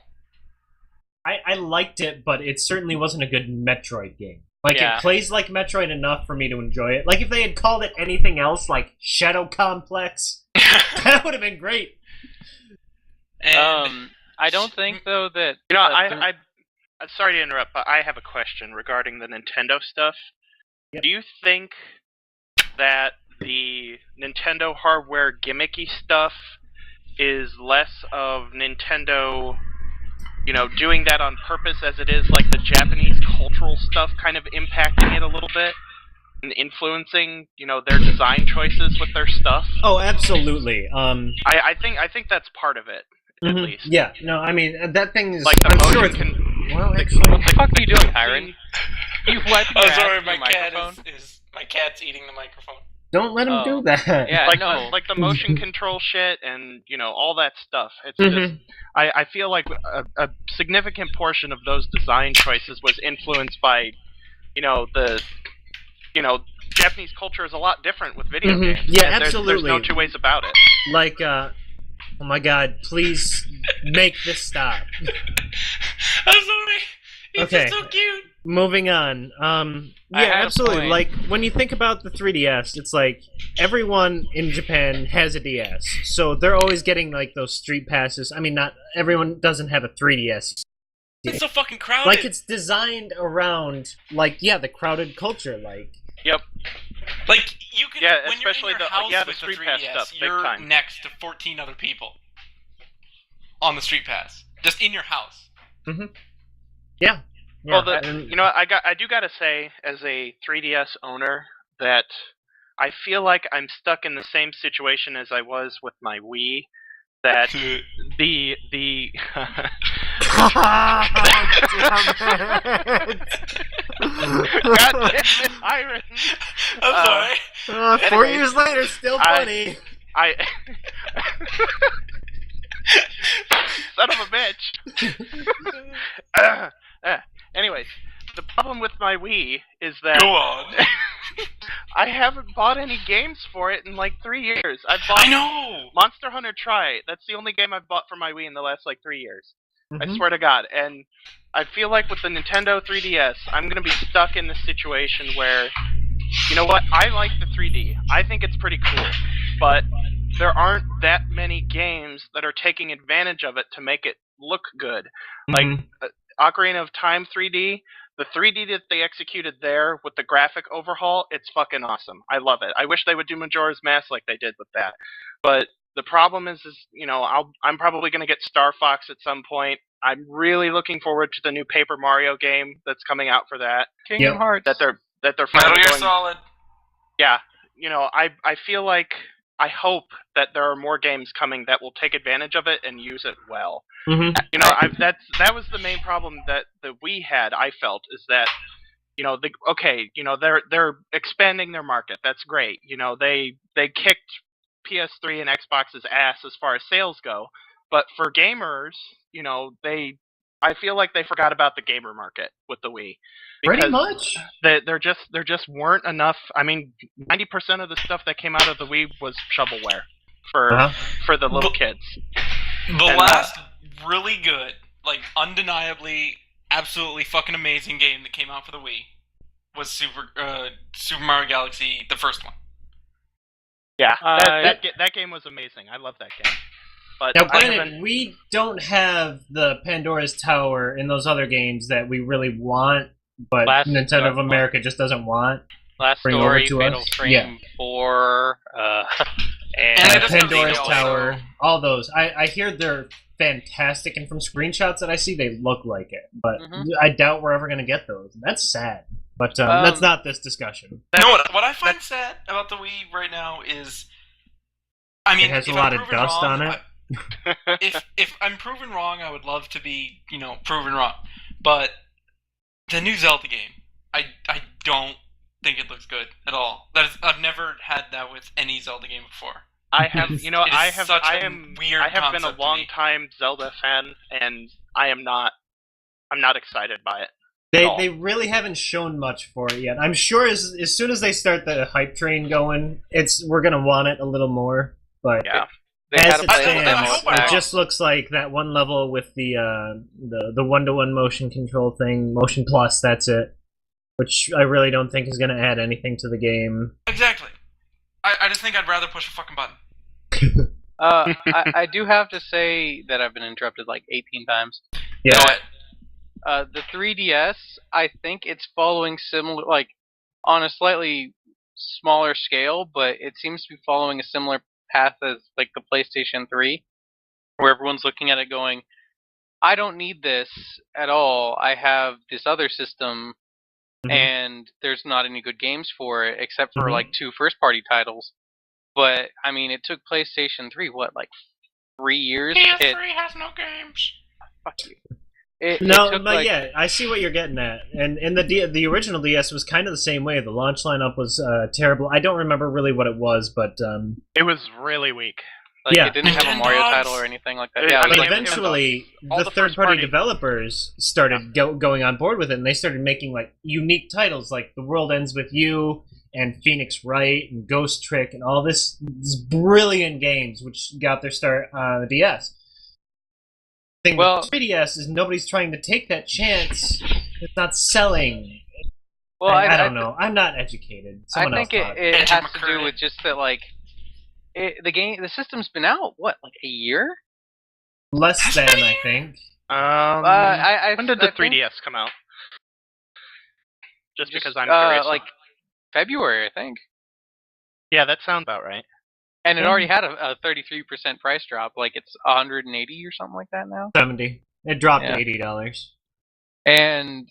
I liked it, but it certainly wasn't a good Metroid game. Like, Yeah. it plays like Metroid enough for me to enjoy it. Like, if they had called it anything else, like Shadow Complex, that would have been great. And I don't think though that I'm sorry to interrupt, but I have a question regarding the Nintendo stuff. Yep. Do you think that the Nintendo hardware gimmicky stuff is less of Nintendo, doing that on purpose as it is like the Japanese cultural stuff kind of impacting it a little bit and influencing, their design choices with their stuff? Oh, absolutely. I think that's part of it, at Mhm. least. Yeah, no, I mean, that thing is... Like the I'm motion sure it's... Well, actually... What the fuck are you doing, Kyron? You wiping oh, your ass sorry, with my your cat microphone? is my cat's eating the microphone. Don't let him do that. Yeah, like no. the motion control shit and all that stuff. It's Mhm. just I feel like a significant portion of those design choices was influenced by the Japanese culture is a lot different with video Mhm. games. Yeah, And there's absolutely. no two ways about it. Like, oh my god, please make this stop. I'm sorry. He's Okay. just so cute. Moving on. I Yeah, had a absolutely. point. Like, when you think about the 3DS, it's like everyone in Japan has a DS. So they're always getting, like, those street passes. I mean, not everyone doesn't have a 3DS. It's so fucking crowded. Like, it's designed around, like, yeah, the crowded culture. Like, Yep. Like you can, Yeah, when you're in especially your the- house yeah, the with Street the Pass 3DS, stuff, big you're time. next to 14 other people on the Street Pass, just in your house. yeah. Well, and- I do gotta say, as a 3DS owner, that I feel like I'm stuck in the same situation as I was with my Wii. That the God damn it, Iron! I'm sorry. 4 Anyways, years later, still funny. I son of a bitch. Anyways, the problem with my Wii is that Go on. I haven't bought any games for it in like 3 years. I've bought I know. Monster Hunter Tri. That's the only game I've bought for my Wii in the last like 3 years. I Mhm. swear to God. And I feel like with the Nintendo 3DS, I'm gonna be stuck in this situation where, you know what? I like the 3D. I think it's pretty cool, but there aren't that many games that are taking advantage of it to make it look good. Like Mhm. Ocarina of Time 3D, the 3D that they executed there with the graphic overhaul, it's fucking awesome. I love it. I wish they would do Majora's Mask like they did with that. But the problem is I'm probably going to get Star Fox at some point. I'm really looking forward to the new Paper Mario game that's coming out for that. Kingdom Yep. Hearts. That they're Metal finally Gear going. Solid. Yeah, I feel like I hope that there are more games coming that will take advantage of it and use it well. Mhm. That was the main problem that the Wii had. I felt is that they're expanding their market. That's great. They kicked PS3 and Xbox's ass as far as sales go, but for gamers, they I feel like they forgot about the gamer market with the Wii. Pretty Because much. there just weren't enough. I mean, 90% of the stuff that came out of the Wii was shovelware for the little kids. The last really good, like undeniably, absolutely fucking amazing game that came out for the Wii was Super Mario Galaxy, the first one. Yeah, that game was amazing. I love that game. But Now, granted, we don't have the Pandora's Tower in those other games that we really want, but Nintendo of America just doesn't want. Last Bring Story, over to Fatal us. Frame 4, And Pandora's also- Tower, all those. I hear they're fantastic, and from screenshots that I see, they look like it. But I doubt we're ever going to get those. That's sad. But that's not this discussion. You know what I find sad about the Wii right now is, I mean, It has if a lot I'm of proven dust wrong, on it. if I'm proven wrong, I would love to be, proven wrong. But the new Zelda game, I don't think it looks good at all. I've never had that with any Zelda game before. I have, you know, It is I have, such I a am, weird I have been a concept to me. long-time Zelda fan, and I'm not excited by it. They really haven't shown much for it yet. I'm sure as soon as they start the hype train going, we're gonna want it a little more. But Yeah. They as had a it play stands, demo hope I'm it back. just looks like that one level with the one-to-one motion control thing, Motion Plus. That's it. Which I really don't think is going to add anything to the game. Exactly. I just think I'd rather push a fucking button. I do have to say that I've been interrupted like 18 times. Yeah. The 3DS, I think it's following similar, like, on a slightly smaller scale, but it seems to be following a similar path as, like, the PlayStation 3, where everyone's looking at it going, I don't need this at all. I have this other system, and there's not any good games for it, except for, like, 2 first-party titles. But, I mean, it took PlayStation 3, what, like, 3 years to hit... PS3 has no games. Fuck you. It No, took, but like, yeah, I see what you're getting at. And the original DS was kind of the same way. The launch lineup was terrible. I don't remember really what it was, but It was really weak. Like, Yeah. it didn't have a Mario title or anything like that. Yeah, it was but like, eventually all the the third-party first-party- developers started going on board with it, and they started making like unique titles like The World Ends With You and Phoenix Wright and Ghost Trick and all these brilliant games which got their start on the DS. The thing with 3DS is nobody's trying to take that chance. It's not selling. well, I don't know. I'm not educated. I Someone think else it Andrew has to do McCurry. with just that, like, the system's been out, what, like a year? less than, I think. When did the I think 3DS come out? Just because I'm uh, curious. like February, I think. Yeah, that sounds about right. And it already had a 33% price drop. Like, it's 180 or something like that now. 70. It dropped Yeah. to $80. And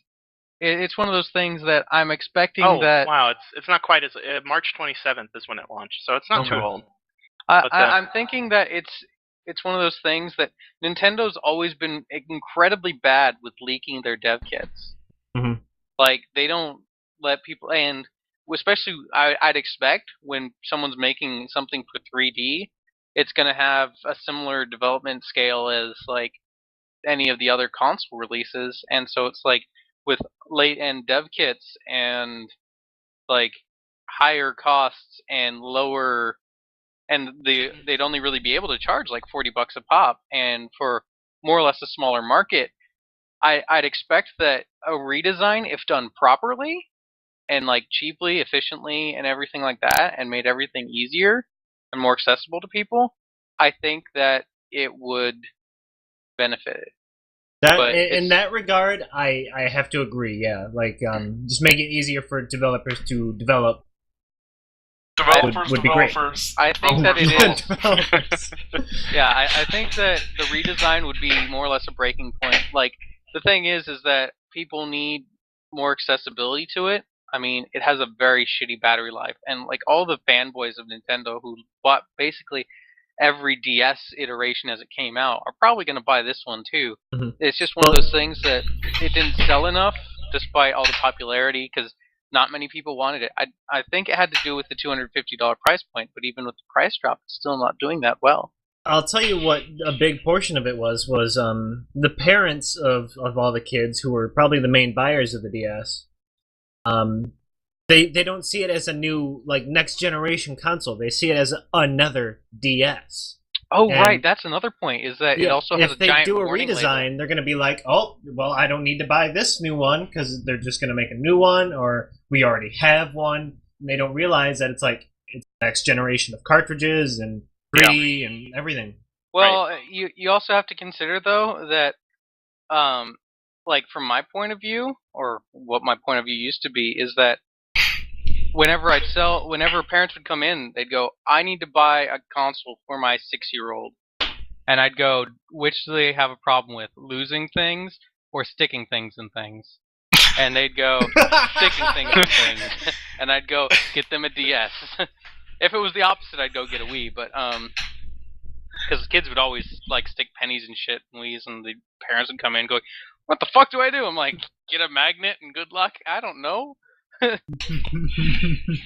it's one of those things that I'm expecting Oh that... wow, it's not quite as March 27th is when it launched, so it's not too Okay. old. I'm thinking that it's one of those things that Nintendo's always been incredibly bad with leaking their dev kits. Mhm. Like, they don't let people, and especially I'd expect when someone's making something for 3D, it's going to have a similar development scale as like any of the other console releases, and so it's like with late-end dev kits and like higher costs and lower, and they'd only really be able to charge like $40 a pop, and for more or less a smaller market, I'd expect that a redesign, if done properly and like cheaply, efficiently, and everything like that, and made everything easier and more accessible to people, I think that it would benefit it. But In it's- that regard, I have to agree. Yeah, like just make it easier for developers to develop. Developers, would be great. developers. I think that it is. Developers. Yeah, I think that the redesign would be more or less a breaking point. Like, the thing is that people need more accessibility to it. I mean, it has a very shitty battery life, and like all the fanboys of Nintendo who bought basically every DS iteration as it came out are probably going to buy this one too. Mhm. It's just one of those things that it didn't sell enough despite all the popularity because not many people wanted it. I think it had to do with the $250 price point, but even with the price drop, it's still not doing that well. I'll tell you what a big portion of it was the parents of all the kids who were probably the main buyers of the DS. They don't see it as a new like next generation console. They see it as another DS. Oh, And right. That's another point. Is that it also has if a they giant do a warning redesign, label. they're going to be like, oh, well, I don't need to buy this new one because they're just going to make a new one, or we already have one. And they don't realize that it's like it's the next generation of cartridges and 3D and everything. Well, you also have to consider though that, like from my point of view, or what my point of view used to be, is that whenever parents would come in, they'd go, "I need to buy a console for my 6-year-old," and I'd go, "Which do they have a problem with, losing things or sticking things in things?" And they'd go, "Sticking things in things," and I'd go, "Get them a DS." If it was the opposite, I'd go get a Wii, but because kids would always like stick pennies and shit in Wii's, and the parents would come in going, "What the fuck do I do?" I'm like, "Get a magnet and good luck." I don't know.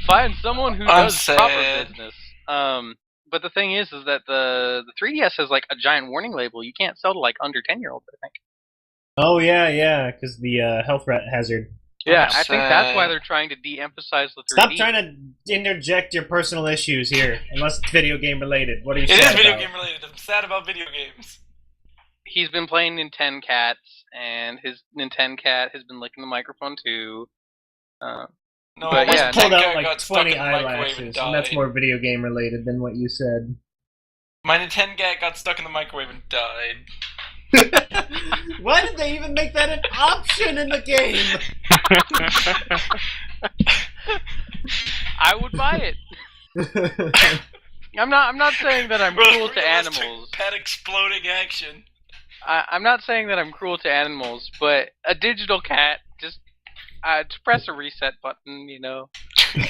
Find someone who I'm does sad. proper business. But the thing is that the 3DS has like a giant warning label. You can't sell to like under 10-year-olds, I think. Oh yeah, because the health hazard. Yeah, I'm I think that's why sad. they're trying to de-emphasize the 3D. Stop trying to interject your personal issues here, unless it's video game related. What are you It is sad video about? game related. I'm sad about video games. He's been playing Nintendo Cats, and his Nintendo Cat has been licking the microphone too. No, But my yeah, Pulled Nintendo out Cat like got stuck 20 in the microwave and eyelashes, died. and that's more video game related than what you said. My Nintendo Cat got stuck in the microwave and died. Why did they even make that an option in the game? I would buy it. I'm not saying that I'm cruel to Realistic animals. Pet exploding action. I'm not saying that I'm cruel to animals, but a digital cat, just to press a reset button, you know.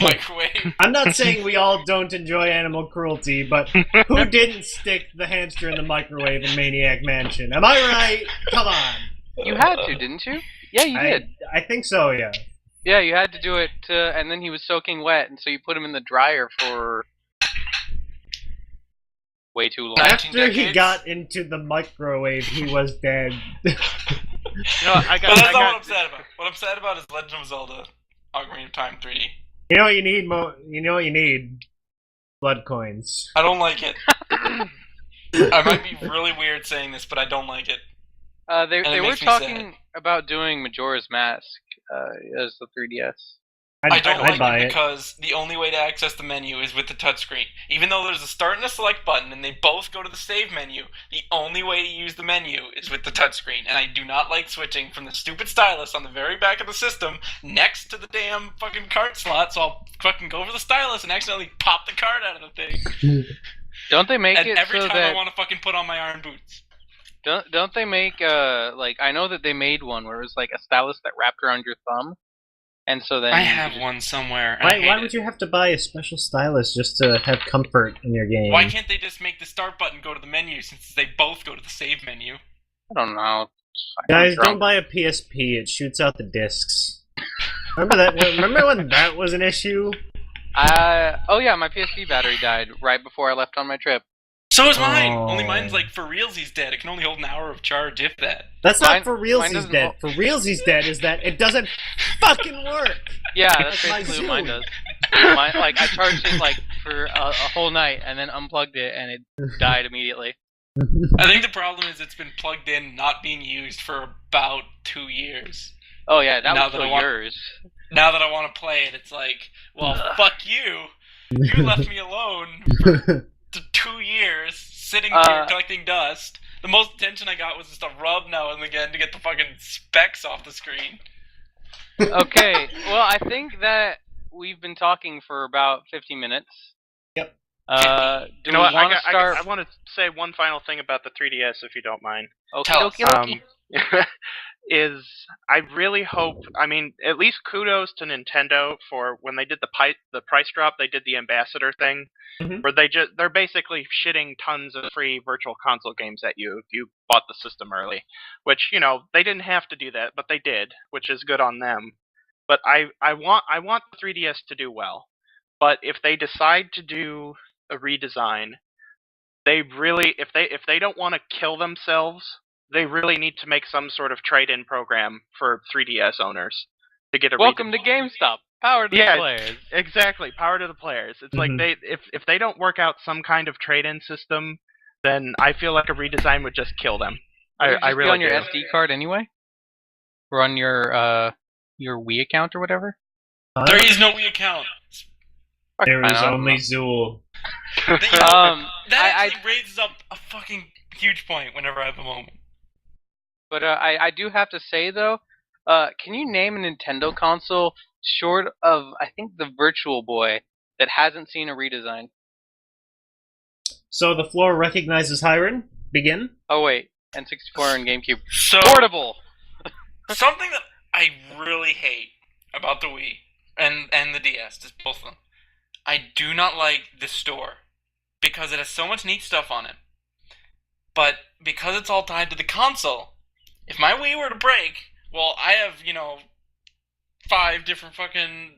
Microwave. I'm not saying we all don't enjoy animal cruelty, but who didn't stick the hamster in the microwave in Maniac Mansion? Am I right? Come on. You had to, didn't you? Yeah, you did. I think so, yeah. Yeah, you had to do it, and then he was soaking wet, and so you put him in the dryer for way too long. After he decades? got into the microwave, he was dead. No, I But that's got, not what I'm sad about. What I'm sad about is Legend of Zelda Ocarina of Time 3D. You know what you need, You know what you need? Blood coins. I don't like it. I might be really weird saying this, but I don't like it. They it were makes me talking about doing Majora's Mask as the 3DS. I don't I'd like buy it it. because the only way to access the menu is with the touchscreen. Even though there's a start and a select button and they both go to the save menu, the only way to use the menu is with the touchscreen. And I do not like switching from the stupid stylus on the very back of the system next to the damn fucking card slot, so I'll fucking go over the stylus and accidentally pop the card out of the thing. Don't they make And it every so time that I want to fucking put on my iron boots. don't they make like I know that they made one where it was like a stylus that wrapped around your thumb, and so then I you have could one somewhere. and I Why hate would it. you have to buy a special stylus just to have comfort in your game? Why can't they just make the start button go to the menu since they both go to the save menu? I don't know. Guys, don't buy a PSP. It shoots out the discs. Remember that? Remember when that was an issue? Oh yeah, my PSP battery died right before I left on my trip. So is mine. Oh. Only mine's like for reals he's dead. It can only hold an hour of charge, if that. That's Mine- not for reals mine he's doesn't dead. For reals he's dead is that it doesn't fucking work. Yeah, that's That's my basically what mine Zoom. does. Mine, like I charged it like for a whole night and then unplugged it and it died immediately. I think the problem is it's been plugged in, not being used for about 2 years. Oh yeah, that Now was that I still want- yours. Now that I want to play it, it's like, well, fuck you. You left me alone for 2 years, sitting here collecting dust. The most attention I got was just a rub now and again to get the fucking specks off the screen. Okay, well I think that we've been talking for about 50 minutes. Yep. Do You know we what? want to start? I want to say one final thing about the 3DS, if you don't mind. Okay, Tell us. dokie. Is I really hope. I mean, at least kudos to Nintendo for when they did the price drop. They did the ambassador thing, Mhm. where they're basically shitting tons of free virtual console games at you if you bought the system early. Which they didn't have to do that, but they did, which is good on them. But I want the 3DS to do well. But if they decide to do a redesign, they really, if they don't want to kill themselves, they really need to make some sort of trade-in program for 3DS owners to get a Welcome to GameStop. Power to the players. Exactly, power to the players. It's like if they don't work out some kind of trade-in system, then I feel like a redesign would just kill them. I really be on your do. SD card anyway, or on your Wii account or whatever. There is no Wii account. There is only Zool. That actually raises up a fucking huge point whenever I have a moment. But I do have to say though, can you name a Nintendo console short of I think the Virtual Boy that hasn't seen a redesign? So the floor recognizes Hiron. Begin. Oh wait, N64 and GameCube. So Portable. something that I really hate about the Wii and the DS, just both of them. I do not like the store because it has so much neat stuff on it. But because it's all tied to the console, if my Wii were to break, well, I have, 5 different fucking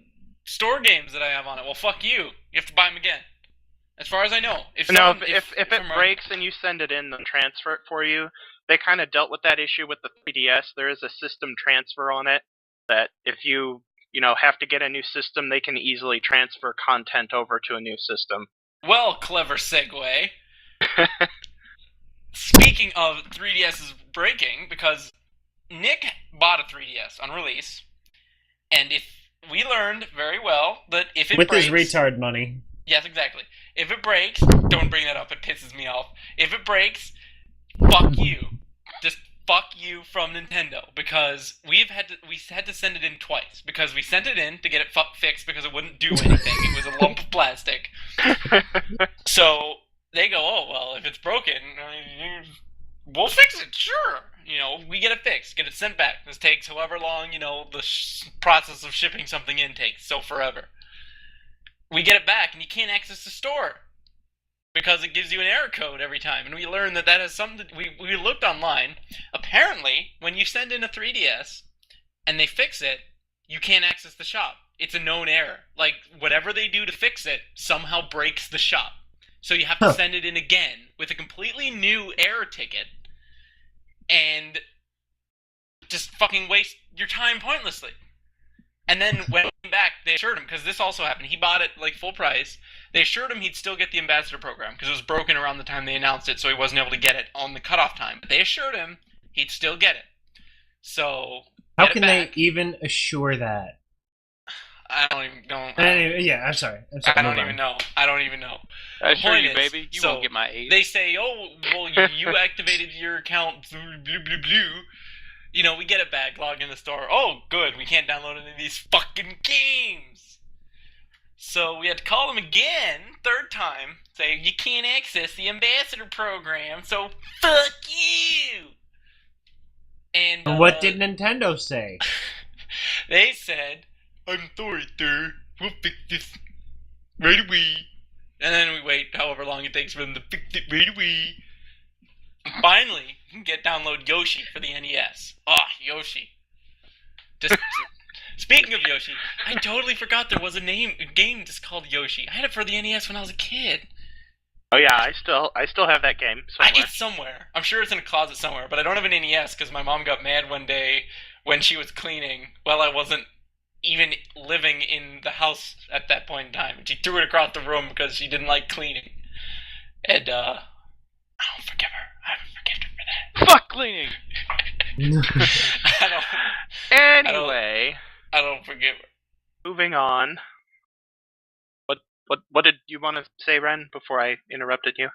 store games that I have on it. Well, fuck you. You have to buy them again. As far as I know. If it breaks and you send it in, they'll transfer it for you. They kind of dealt with that issue with the 3DS. There is a system transfer on it that if you have to get a new system, they can easily transfer content over to a new system. Well, clever segue. Speaking of 3DS's breaking, because Nick bought a 3DS on release, and if we learned very well that if it with breaks... his retard money. Yes, exactly. If it breaks, don't bring that up, it pisses me off. If it breaks, fuck you. Just fuck you from Nintendo, because we had to send it in twice, because we sent it in to get it fixed because it wouldn't do anything. It was a lump of plastic. So they go, oh, well, if it's broken, we'll fix it, sure. We get it fixed, get it sent back. This takes however long, the process of shipping something in takes, so forever. We get it back, and you can't access the store because it gives you an error code every time. And we learned that has something... We looked online. Apparently, when you send in a 3DS and they fix it, you can't access the shop. It's a known error. Like, whatever they do to fix it somehow breaks the shop. So you have to send it in again with a completely new error ticket and just fucking waste your time pointlessly. And then when he came back, they assured him, because this also happened, he bought it like full price. They assured him he'd still get the ambassador program, because it was broken around the time they announced it, so he wasn't able to get it on the cutoff time. But they assured him he'd still get it. So, how can they even assure that? I don't even know. I'm sorry. I don't even know. I assure you, baby, you won't get my 8. They say, oh, well, you activated your account, blue, blue, blue. We get it back, log in the store. Oh, good, we can't download any of these fucking games. So we had to call them again, third time, say, you can't access the ambassador program, so fuck you. And what did Nintendo say? They said, I'm sorry, sir, we'll fix this right away. And then we wait however long it takes for them to fix it right away. Finally, you can download Yoshi for the NES. Yoshi. Just speaking of Yoshi, I totally forgot there was a game just called Yoshi. I had it for the NES when I was a kid. Oh yeah, I still have that game somewhere. It's somewhere. I'm sure it's in a closet somewhere, but I don't have an NES because my mom got mad one day when she was cleaning while I wasn't even living in the house at that point in time. And she threw it across the room because she didn't like cleaning. And I don't forgive her. I haven't forgiven her for that. Fuck cleaning! Anyway, I don't forgive her. Moving on. What did you want to say, Ren, before I interrupted you?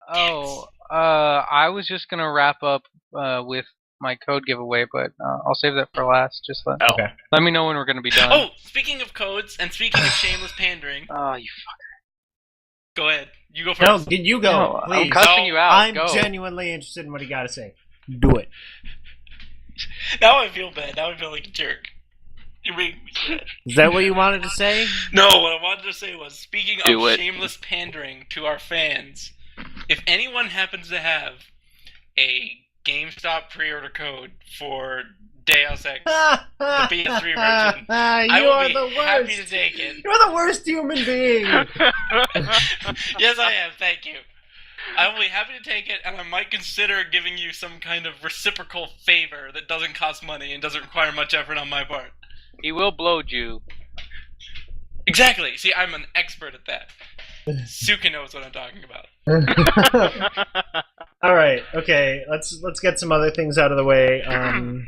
I was just gonna wrap up with my code giveaway, but I'll save that for last. Just let me know when we're gonna be done. Oh, speaking of codes and speaking of shameless pandering. Oh, you fucker. Go ahead. You go first. No, you go, no, please. I'm cussing you out. I'm go. genuinely interested in what you got to say. Do it. Now I feel bad. Now I feel like a jerk. You make me sad. Is that what you wanted to say? No, what I wanted to say was, speaking of shameless pandering to our fans, if anyone happens to have a GameStop pre-order code for Deus Ex, the PS3 version, I will be happy to take it. You're the worst human being. Yes, I am. Thank you. I will be happy to take it, and I might consider giving you some kind of reciprocal favor that doesn't cost money and doesn't require much effort on my part. He will blow you. Exactly. See, I'm an expert at that. Suka knows what I'm talking about. All right, okay. Let's get some other things out of the way.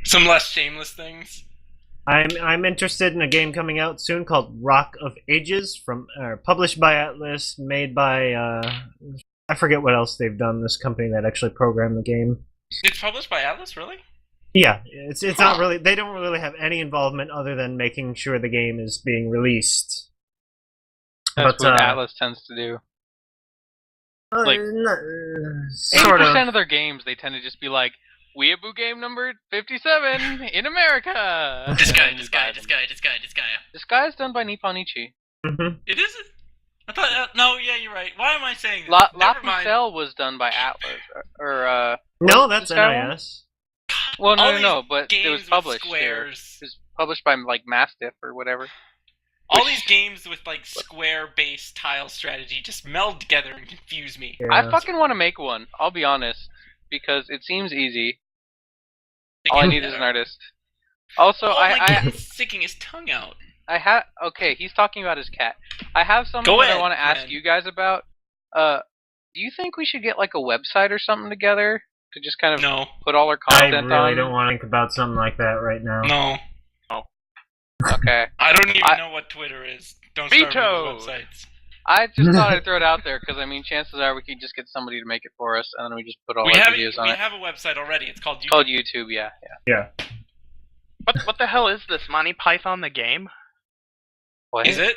Some less shameless things. I'm interested in a game coming out soon called Rock of Ages, published by Atlas, made by I forget what else they've done. This company that actually programmed the game. It's published by Atlas, really? Yeah, it's not really. They don't really have any involvement other than making sure the game is being released. That's what Atlas tends to do. Like 80% of their games, they tend to just be like, "Weeaboo game number 57 in America." This guy. This guy is done by Nippon Ichi. Mm-hmm. It isn't. I thought. No, yeah, you're right. Why am I saying this? La Never mind. Pucelle was done by Atlas, No, that's this guy NIS. Well, All no, these but it games was with published here. squares. It was published by like Mastiff or whatever. All these games with like square-based tile strategy just meld together and confuse me. Yeah. I fucking want to make one. I'll be honest, because it seems easy. All I need is an artist. Also, Oh my God, I he's sticking his tongue out. okay, he's talking about his cat. I have something Go that ahead, I want to ask man. you guys about. Do you think we should get like a website or something together to just kind of No. put all our I content really on? don't want to think about something like that right now. No. Okay. I don't even I- know what Twitter is. Don't start Veto! with websites. I just thought I'd throw it out there because I mean, chances are we could just get somebody to make it for us, and then we just put all We our have videos on we it. have a website already. It's called YouTube. It's called YouTube, yeah. Yeah. What the hell is this, Monty Python the game? What? Is it?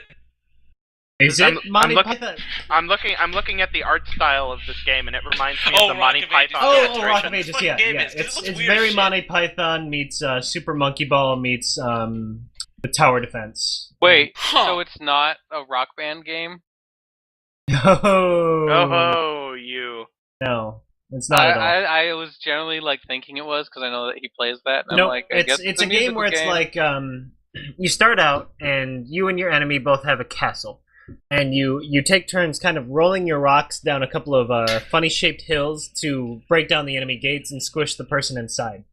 Is I'm- it Monty I'm looking- Python? I'm looking at the art style of this game, and it reminds me Oh, of the Rock Monty of Ages. Python Oh, Oh, illustration. Rock of Ages, Fucking yeah. game Yeah. is, 'cause it looks It's weird very as shit. Monty Python meets Super Monkey Ball meets the Tower Defense. Wait, Huh. so it's not a Rock Band game? Oh, Oh, you. no, it's not at all. I was generally like thinking it was because I know that he plays that. And No, I'm like, I guess it's a a game musical where it's game. like you start out and you and your enemy both have a castle, and you take turns kind of rolling your rocks down a couple of funny shaped hills to break down the enemy gates and squish the person inside.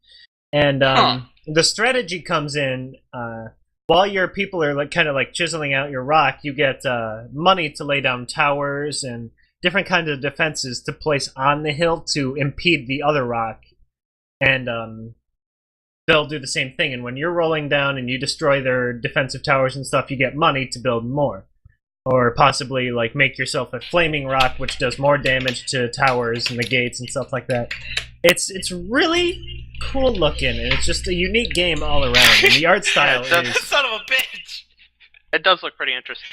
And the strategy comes in while your people are like kind of like chiseling out your rock. You get money to lay down towers and different kinds of defenses to place on the hill to impede the other rock, and they'll do the same thing. And when you're rolling down and you destroy their defensive towers and stuff, you get money to build more, or possibly like make yourself a flaming rock, which does more damage to towers and the gates and stuff like that. It's really cool looking, and it's just a unique game all around. And the art style is Son of a bitch! It does look pretty interesting.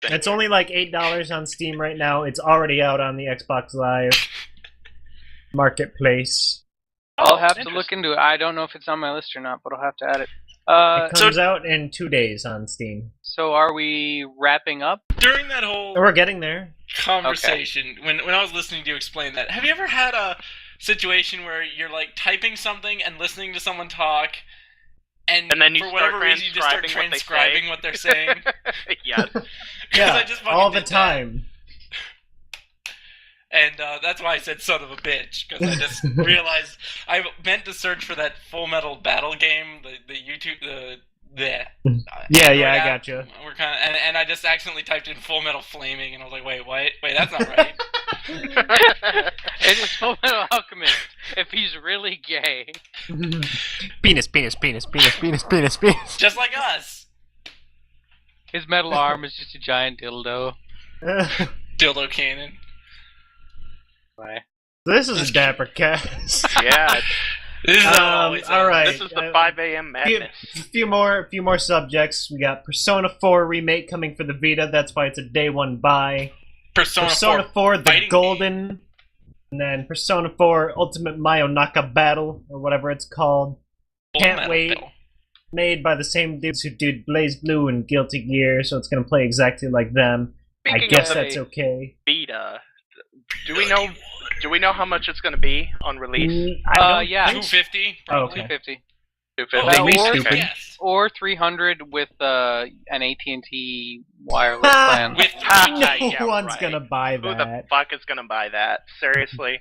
it's only like $8 on Steam right now. It's already out on the Xbox Live Marketplace. I'll have to look into it. I don't know if it's on my list or not, but I'll have to add it. It comes out in 2 days on Steam. So are we wrapping up? During that whole We're getting there. conversation, when I was listening to you explain that, have you ever had a situation where you're like typing something and listening to someone talk, and And then you for start whatever reason you just start transcribing what they say? transcribing what they're saying? Yes. 'Cause Yeah, I just fucking all the did that. time. And that's why I said son of a bitch, because I just realized I meant to search for that Full Metal Battle game, the YouTube, the Yeah, Android I app. gotcha. We're kind of, and I just accidentally typed in Full Metal Flaming, and I was like, wait, that's not right. It is Fullmetal Alchemist if he's really gay. Penis. Just like us. His metal arm is just a giant dildo. Dildo cannon. Bye. This is a Dappercast. Yeah. This is always all right. This is the 5 a.m. madness. few more subjects. We got Persona 4 remake coming for the Vita. That's why it's a day one buy. Persona 4 the fighting Golden, and then Persona 4 Ultimate Mayonaka Battle, or whatever it's called. Full Can't Metal wait. Battle. Made by the same dudes who did Blaze Blue and Guilty Gear, so it's gonna play exactly like them. I Speaking guess of that's okay. Vita, do we know how much it's going to be on release? I don't yeah. think so. $250. Oh, Probably. okay. 250. Oh, At least or stupid. yes. or 300 with an AT&T wireless plan. With no yeah, one's right. gonna buy Who the that. fuck is gonna buy that? Seriously?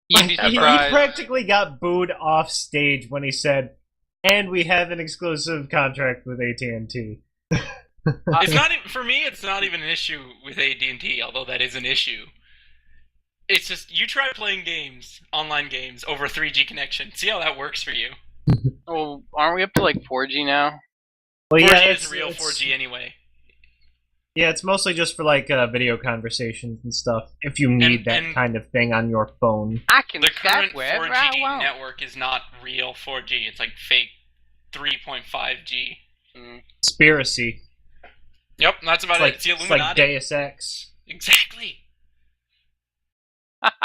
You'd be He surprised. practically got booed off stage when he said, "And we have an exclusive contract with AT&T." It's not even, for me. It's not even an issue with AT&T, although that is an issue. It's just you try playing games, online games, over a 3G connection. See how that works for you. Oh, aren't we up to like 4G now? Well, 4G yeah, is real 4G anyway. Yeah, it's mostly just for like video conversations and stuff. If you need that and kind of thing on your phone. I can The current Skype wherever I 4G want. network is not real 4G. It's like fake 3.5G. Conspiracy. Yep, that's about it. It's the It's like Illuminati. Deus Ex. Exactly.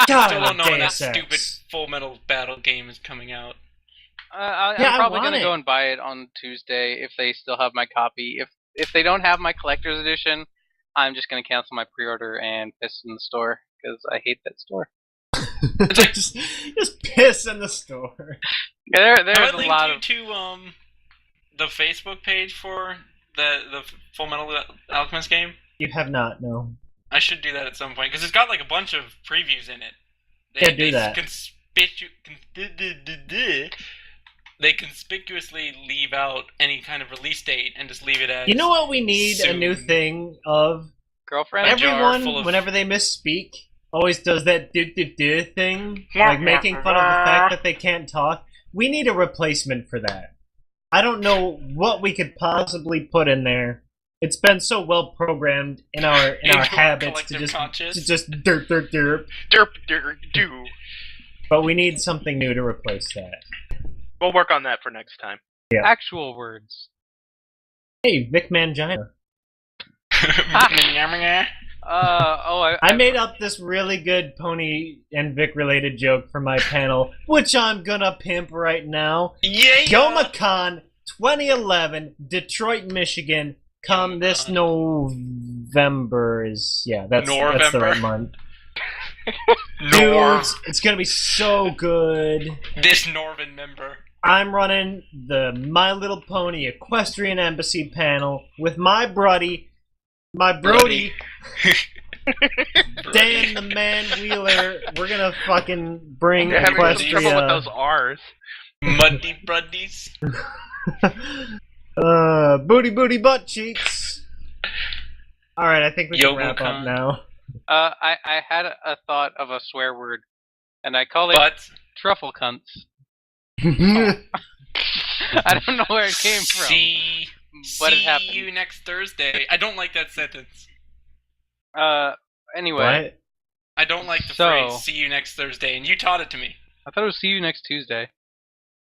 God, Still don't know when that Deus Ex. stupid Full Metal Battle game is coming out. I'm Yeah, I probably want gonna it. go and buy it on Tuesday if they still have my copy. If they don't have my collector's edition, I'm just gonna cancel my pre-order and piss in the store because I hate that store. just piss in the store. Yeah, Have there's I a linked lot you of. to the Facebook page for the Full Metal Alchemist game? You have not, no. I should do that at some point because it's got like a bunch of previews in it. Yeah, do that. They conspicuously leave out any kind of release date and just leave it as. You know what we need a soon. new thing of? Girlfriend? Every- jar Everyone, full of- whenever they misspeak, always does that do thing, like making fun of the fact that they can't talk. We need a replacement for that. I don't know what we could possibly put in there. It's been so well programmed in our Into our habits to collective conscious. just derp. Derp, derp, do. But we need something new to replace that. We'll work on that for next time. Actual words. Hey, Vic Mangina. I made up this really good Pony and Vic related joke for my panel, which I'm gonna pimp right now. Yeah. GomaCon 2011, Detroit, Michigan. Come this November is that's the Norvember. right month. Nor. Dudes, it's gonna be so good. This Norvin member. I'm running the My Little Pony Equestrian Embassy panel with my Brody, Dan the Man Wheeler. We're gonna fucking bring You're having some Equestria. trouble with those R's. Muddy Bruddies. Booty butt cheeks. Alright, I think we can wrap up YogoCon. now. I had a thought of a swear word, and I call it But truffle cunts. I don't know where it came from. But it see happened. you next Thursday. I don't like that sentence. Anyway, What? I don't like the So- phrase "see you next Thursday," and you taught it to me. I thought it was see you next Tuesday.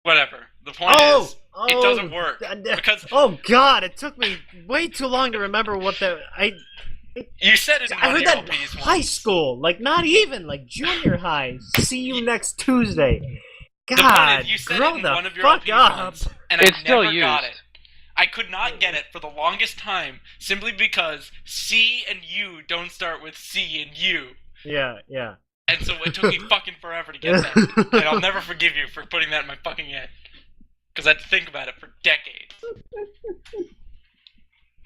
Whatever. The point is, it doesn't work because Oh god, it took me way too long to remember what you said it in I one of heard your that LPs high once. school, like not even like junior high. See you next Tuesday. The point God, is, you said grow it in the one of your fuck LPs up. once, and It's I still never got used. it. I could not get it for the longest time simply because C and U don't start with C and U. Yeah. And so it took me fucking forever to get that. And I'll never forgive you for putting that in my fucking head. Because I had to think about it for decades.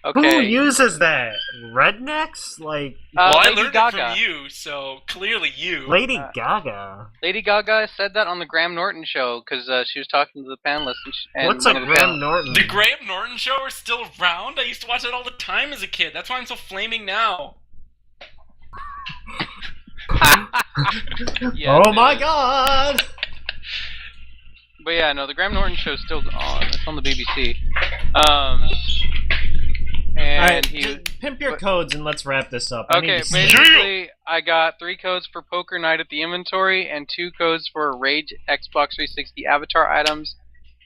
Who Okay. uses that? Rednecks? Like Well, I Lady learned Gaga. it from you, so clearly you. Lady Gaga. Lady Gaga said that on the Graham Norton show because she was talking to the panelists. And What's a one of the Graham Norton? The Graham Norton show is still around? I used to watch it all the time as a kid. That's why I'm so flaming now. Yes, Oh it my is. god! But yeah, no, the Graham Norton show's still on. It's on the BBC. And Alright, he. pimp your codes and let's wrap this up. I need Okay, to see- basically, I got 3 codes for Poker Night at the inventory and 2 codes for Rage Xbox 360 avatar items.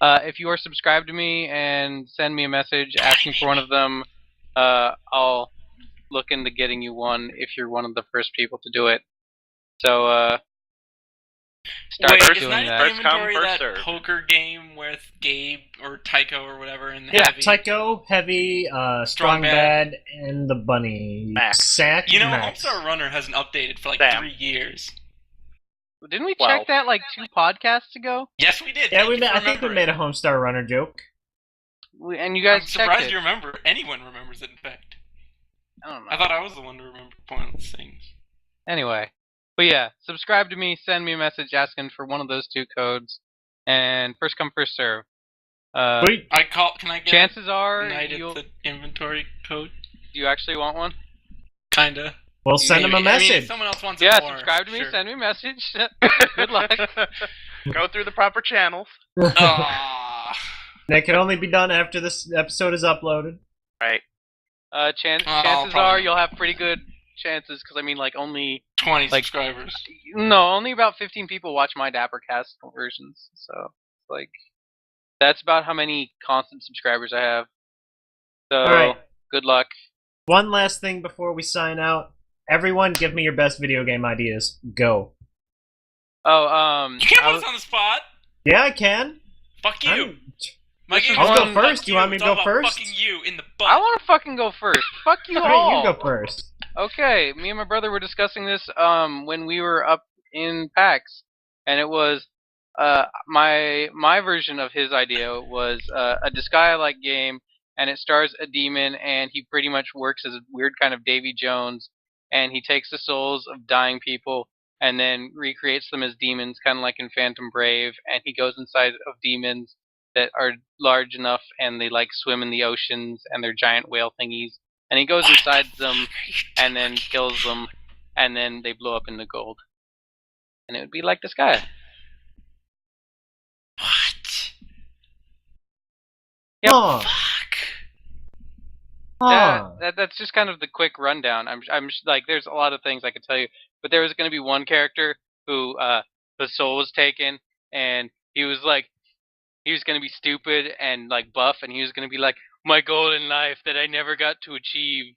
If you are subscribed to me and send me a message asking for one of them, I'll look into getting you one if you're one of the first people to do it. So, start Wait, doing is Night at that. the First come, Inventory first that served. poker game with Gabe or Tycho or whatever and Yeah, Heavy? Tycho, Heavy, Strong Bad, and the Bunny. Max. Sack, You know, Max. Homestar Runner hasn't updated for like Damn. 3 years. Didn't we Well. check that like 2 podcasts ago? Yes, we did. Yeah, Thank you for I think we remembering. made a Homestar Runner joke. and you guys I'm checked surprised it. you remember. Anyone remembers it, in fact. I don't know. I thought I was the one to remember pointless things. Anyway, but yeah, subscribe to me. Send me a message asking for one of those 2 codes, and first come, first serve. Sweet. Can I get Chances are Night at you'll. the inventory code? Do you actually want one? Kinda. We'll send him a I mean, if message. someone else wants Yeah, it more, subscribe to me. sure. Send me a message. Good luck. Go through the proper channels. Ah. That can only be done after this episode is uploaded. Right. Chances probably are not. you'll have pretty good chances because I mean, like only 20 Like- subscribers. only about 15 people watch my Dappercast versions, so like that's about how many constant subscribers I have. So Alright. good luck. One last thing before we sign out. Everyone, give me your best video game ideas. Go. Oh, You can't put us on the spot. Yeah, I can. Fuck you. I'm- My game I'll is go fuck first. You want me It's to all go about first? Fucking you in the butt. I want to fucking go first. Fuck you all. Alright, you go first. Okay, me and my brother were discussing this when we were up in PAX, and it was my version of his idea was a Disgaea-like game, and it stars a demon, and he pretty much works as a weird kind of Davy Jones, and he takes the souls of dying people and then recreates them as demons, kind of like in Phantom Brave, and he goes inside of demons that are large enough, and they like swim in the oceans, and they're giant whale thingies. And he goes inside them and then kills them, and then they blow up into gold. And it would be like this guy. What? Yep. Huh. Fuck. Huh. That's just kind of the quick rundown. I'm like, there's a lot of things I could tell you, but there was going to be one character who the soul was taken, and he was like, he was going to be stupid and like buff, and he was going to be like, my goal in life that I never got to achieve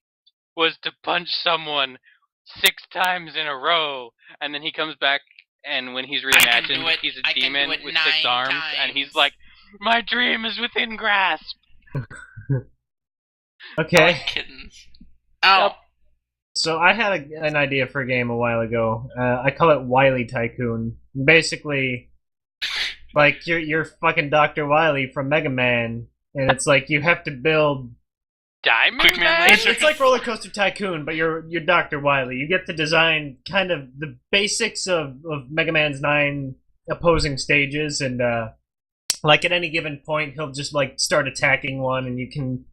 was to punch someone 6 times in a row. And then he comes back, and when he's reimagined, he's a demon with 6 arms, and he's like, my dream is within grasp. I Okay. like kittens. Ow. Yep. So I had an idea for a game a while ago. I call it Wily Tycoon. Basically, like you're fucking Dr. Wily from Mega Man, and it's like you have to build. Diamond Quick Man Man? Laser. It's like Roller Coaster Tycoon, but you're Dr. Wily. You get to design kind of the basics of Mega Man's 9 opposing stages, and like at any given point, he'll just like start attacking one, and you can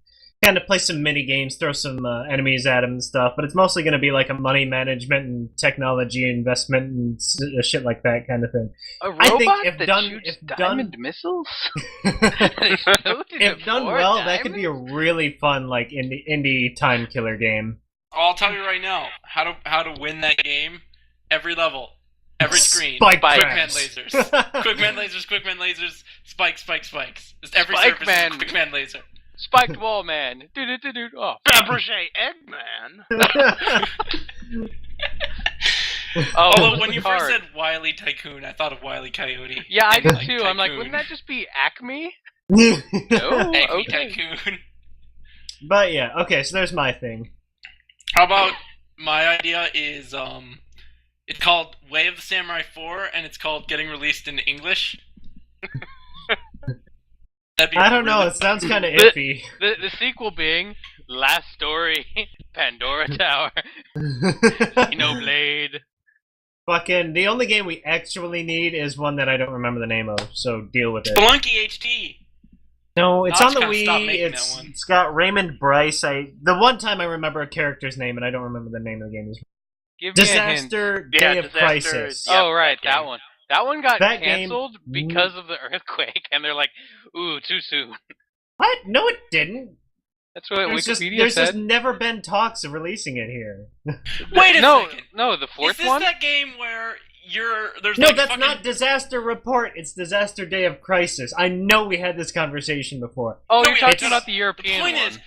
kind of play some mini games, throw some enemies at him and stuff. But it's mostly going to be like a money management and technology investment and shit like that kind of thing. A I robot think if that done- shoots if done- diamond missiles? If done well, that could be a really fun like indie time killer game. I'll tell you right now how to win that game. Every level, every screen. Spike Quick traps. Man lasers. Quick Man lasers. Quick Man lasers. Spikes. Just every Spike surface Man. is Quick Man laser. Spiked wall man. Do-do-do-do. Oh. Fabergé Eggman. Oh, Although when you card. first said Wily Tycoon, I thought of Wily Coyote. Yeah, I And, did like, too. I'm like, Tycoon. wouldn't that just be Acme? No. No. Acme Okay. Tycoon. But yeah, okay, so there's my thing. How about my idea is it's called Way of the Samurai 4, and it's called Getting Released in English. That'd be I don't know, really it sounds kind of The- iffy. The sequel being Last Story, Pandora Tower, Blade. Fucking, the only game we actually need is one that I don't remember the name of, so deal with it. Spelunky HT. No, it's Notch on the gotta stop Wii, making that one. it's got Raymond Bryce. The one time I remember a character's name, and I don't remember the name of the game. Is Give me a hint. Disaster Yeah, Day of Disaster- Crisis. Yep, Oh, right, that that game. one. That one got That game- canceled because of the earthquake, and they're like, ooh, too soon. What? No, it didn't. That's what There's just Wikipedia never been talks of releasing it here. Wait a no, second. No, the fourth Is this one? that game where there's No, like that's fucking... not Disaster Report. It's Disaster Day of Crisis. I know we had this conversation before. Oh, No, you're wait, talking it's- about the The European point one. is,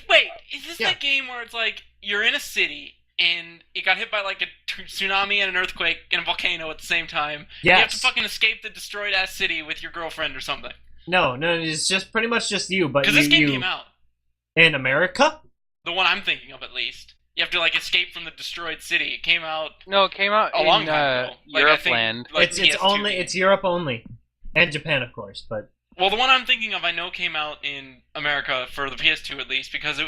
wait, is this Yeah. that game where it's like you're in a city and it got hit by like a tsunami and an earthquake and a volcano at the same time? You have to Yes. fucking escape the destroyed ass city with your girlfriend or something. No, it's just pretty much just you, but Because this game you came out, in America? the one I'm thinking of at least. You have to like escape from the destroyed city. It came out No, it came out a long in time ago. Like, I Europe think, land. like, it's PS2 only game. it's Europe only. And Japan of course, but Well, the one I'm thinking of, I know came out in America for the PS2 at least, because No,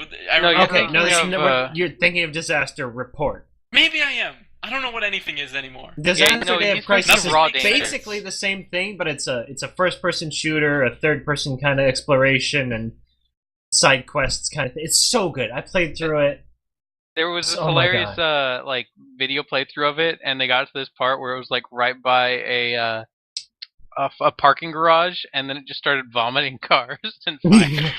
Okay, you're you're thinking of Disaster Report. Maybe I am. I don't know what anything is anymore. Disaster Day of Crisis is raw basically the same thing, but it's a first-person shooter, a third-person kind of exploration, and side quests kind of thing. It's so good. I played through it. There was this Oh my hilarious like video playthrough of it, and they got to this part where it was like right by a parking garage, and then it just started vomiting cars and fire.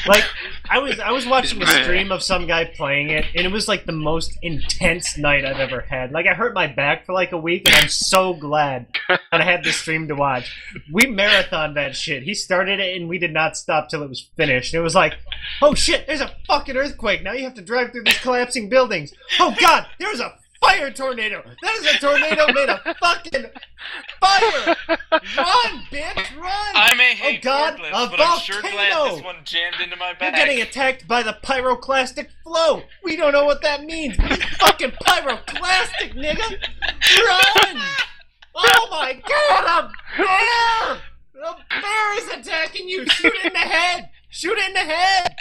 Like I was watching a stream of some guy playing it, and it was like the most intense night I've ever had. Like I hurt my back for like a week, and I'm so glad that I had this stream to watch. We marathoned that shit. He started it, and we did not stop till it was finished. And it was like, oh shit, there's a fucking earthquake. Now you have to drive through these collapsing buildings. Oh god, there's a fire tornado. That is a tornado made of fucking fire. Run, bitch, run. I may hate God, forklifts, a but I'm sure glad volcano. this one jammed into my You're back. getting attacked by the pyroclastic flow. We don't know what that means, but it's fucking pyroclastic, nigga. Run! Oh my god, a bear! The bear is attacking you. Shoot it in the head. Shoot it in the head.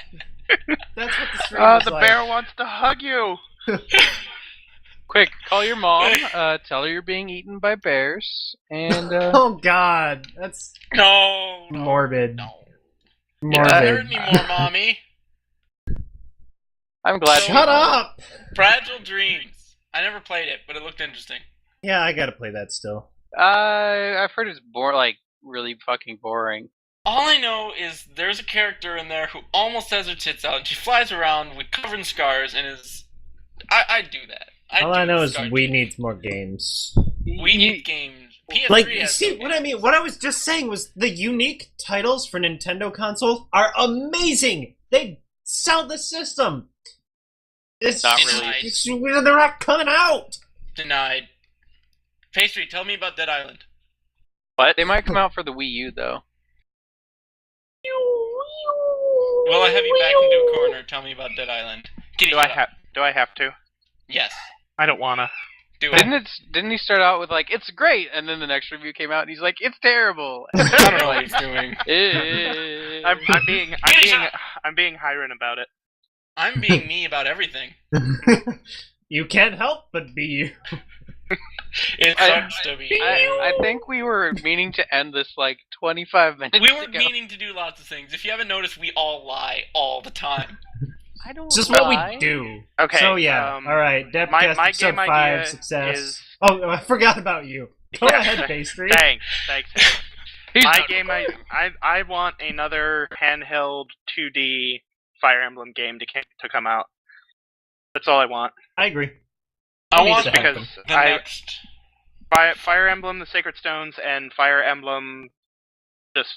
That's what the stream was The like. bear wants to hug you. Quick, call your mom. Tell her you're being eaten by bears, and Oh god, that's No. morbid. No. Morbid. It hurt me more, Mommy. I'm glad. Shut up! Fragile Dreams. I never played it, but it looked interesting. Yeah, I gotta play that still. I've heard it's like really fucking boring. All I know is there's a character in there who almost has her tits out, and she flies around with covered in scars, and is... I'd do that. All I know is we need more games. We need games. PS3 Like, has see, some what I games. mean, what I was just saying was the unique titles for Nintendo consoles are amazing. They sell the system. It's Not really. they're not coming out. Denied. Pastry, tell me about Dead Island. What? They might come out for the Wii U though. Well, I have you back into a corner. Tell me about Dead Island. Kitty, Do shut up. I have to? Yes. I don't wanna. Do it. Didn't he start out with like it's great, and then the next review came out and he's like it's terrible. I don't know what he's doing. I'm being Hiron about it. I'm being me about everything. You can't help but be you. It sucks to be. I think we were meaning to end this like 25 minutes We weren't ago. meaning to do lots of things. If you haven't noticed, we all lie all the time. I don't It's just what lie. we do. Okay. So yeah, all right. Dappercast my episode game 5 idea success. is- Oh, I forgot about you. Go ahead, Pastry. Thanks. He's My not- game, I want another handheld 2D Fire Emblem game to come out. That's all I want. I agree. I needs want to Because happen. the next. Fire Emblem: The Sacred Stones and Fire Emblem, just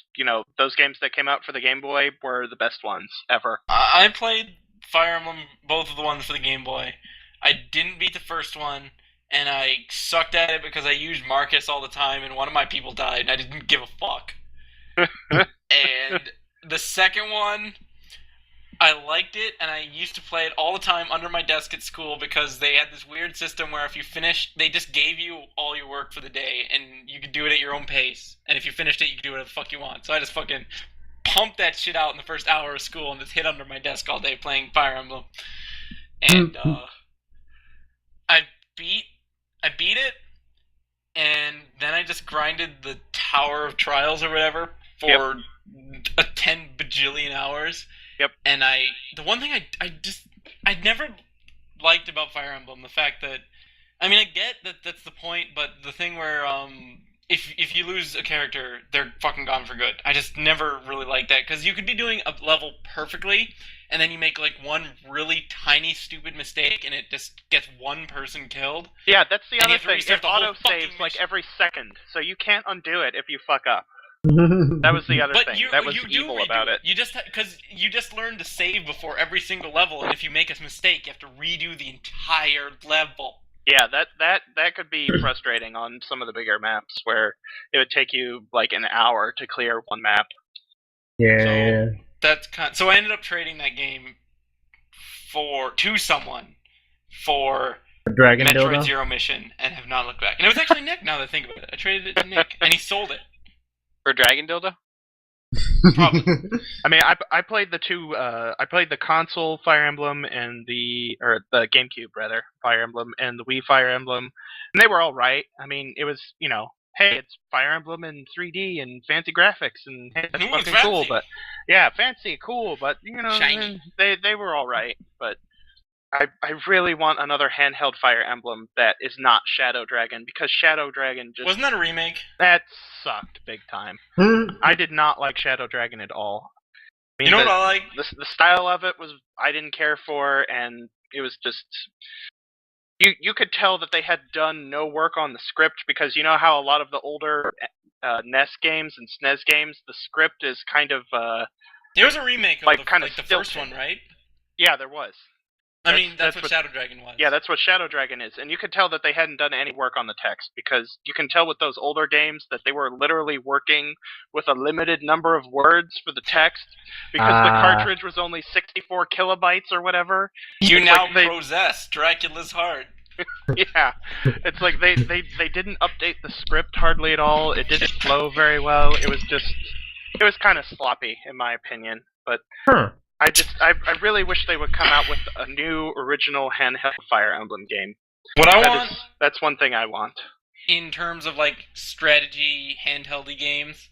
those games that came out for the Game Boy were the best ones ever. I played Fire Emblem, both of the ones for the Game Boy. I didn't beat the first one, and I sucked at it because I used Marcus all the time, and one of my people died, and I didn't give a fuck. And the second one, I liked it, and I used to play it all the time under my desk at school because they had this weird system where if you finished, they just gave you all your work for the day, and you could do it at your own pace. And if you finished it, you could do whatever the fuck you want. So I just fucking pumped that shit out in the first hour of school and just hid under my desk all day playing Fire Emblem. And I beat it, and then I just grinded the Tower of Trials or whatever for 10 bajillion hours. Yep. And the one thing I never liked about Fire Emblem, the fact that, I mean, I get that that's the point, but the thing where if you lose a character, they're fucking gone for good. I just never really liked that, because you could be doing a level perfectly, and then you make like one really tiny stupid mistake, and it just gets one person killed. Yeah, that's the And you other have to thing. restart It the whole auto saves fucking like mission. every second, so you can't undo it if you fuck up. That was the other But thing. That was evil about it. You just because you just learn to save before every single level, and if you make a mistake, you have to redo the entire level. Yeah, that could be frustrating on some of the bigger maps where it would take you like an hour to clear one map. Yeah. That's so I ended up trading that game to someone for Dragon Metroid Dildo. Zero Mission, and have not looked back. And it was actually Nick. Now that I think about it, I traded it to Nick, and he sold it. For Dragon Dildo? Probably. I mean, I played the two. I played the console Fire Emblem and the GameCube rather Fire Emblem and the Wii Fire Emblem, and they were all right. I mean, it was hey, it's Fire Emblem in 3D and fancy graphics, and hey, that's Ooh, it's fucking cool. fancy. But yeah, fancy, cool, but Shiny. they were all right. But I really want another handheld Fire Emblem that is not Shadow Dragon, because Shadow Dragon just Wasn't that a remake? that sucked big time. I did not like Shadow Dragon at all. I mean, You know what I like? the style of it was I didn't care for, and it was just you could tell that they had done no work on the script, because you know how a lot of the older NES games and SNES games, the script is kind of There was a remake of like the, kind of like the first stilted. one, right? Yeah, there was. I mean, that's what what Shadow Dragon was. Yeah, that's what Shadow Dragon is. And you could tell that they hadn't done any work on the text, because you can tell with those older games that they were literally working with a limited number of words for the text, because the cartridge was only 64 kilobytes or whatever. You It's now like they- possess Dracula's heart. Yeah. It's like they didn't update the script hardly at all. It didn't flow very well. It was kind of sloppy, in my opinion. But I really wish they would come out with a new original handheld Fire Emblem game. What I want That's one thing I want. in terms of like strategy handheldy games,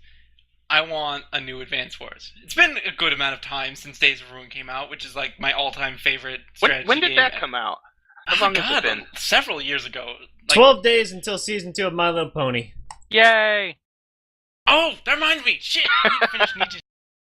I want a new Advance Wars. It's been a good amount of time since Days of Ruin came out, which is like my all-time favorite strategy When did game. that come out? How long has it been? Several years ago. Like, 12 days until season 2 of My Little Pony. Yay! Oh, that reminds me. Shit, I need to finish Nietzsche's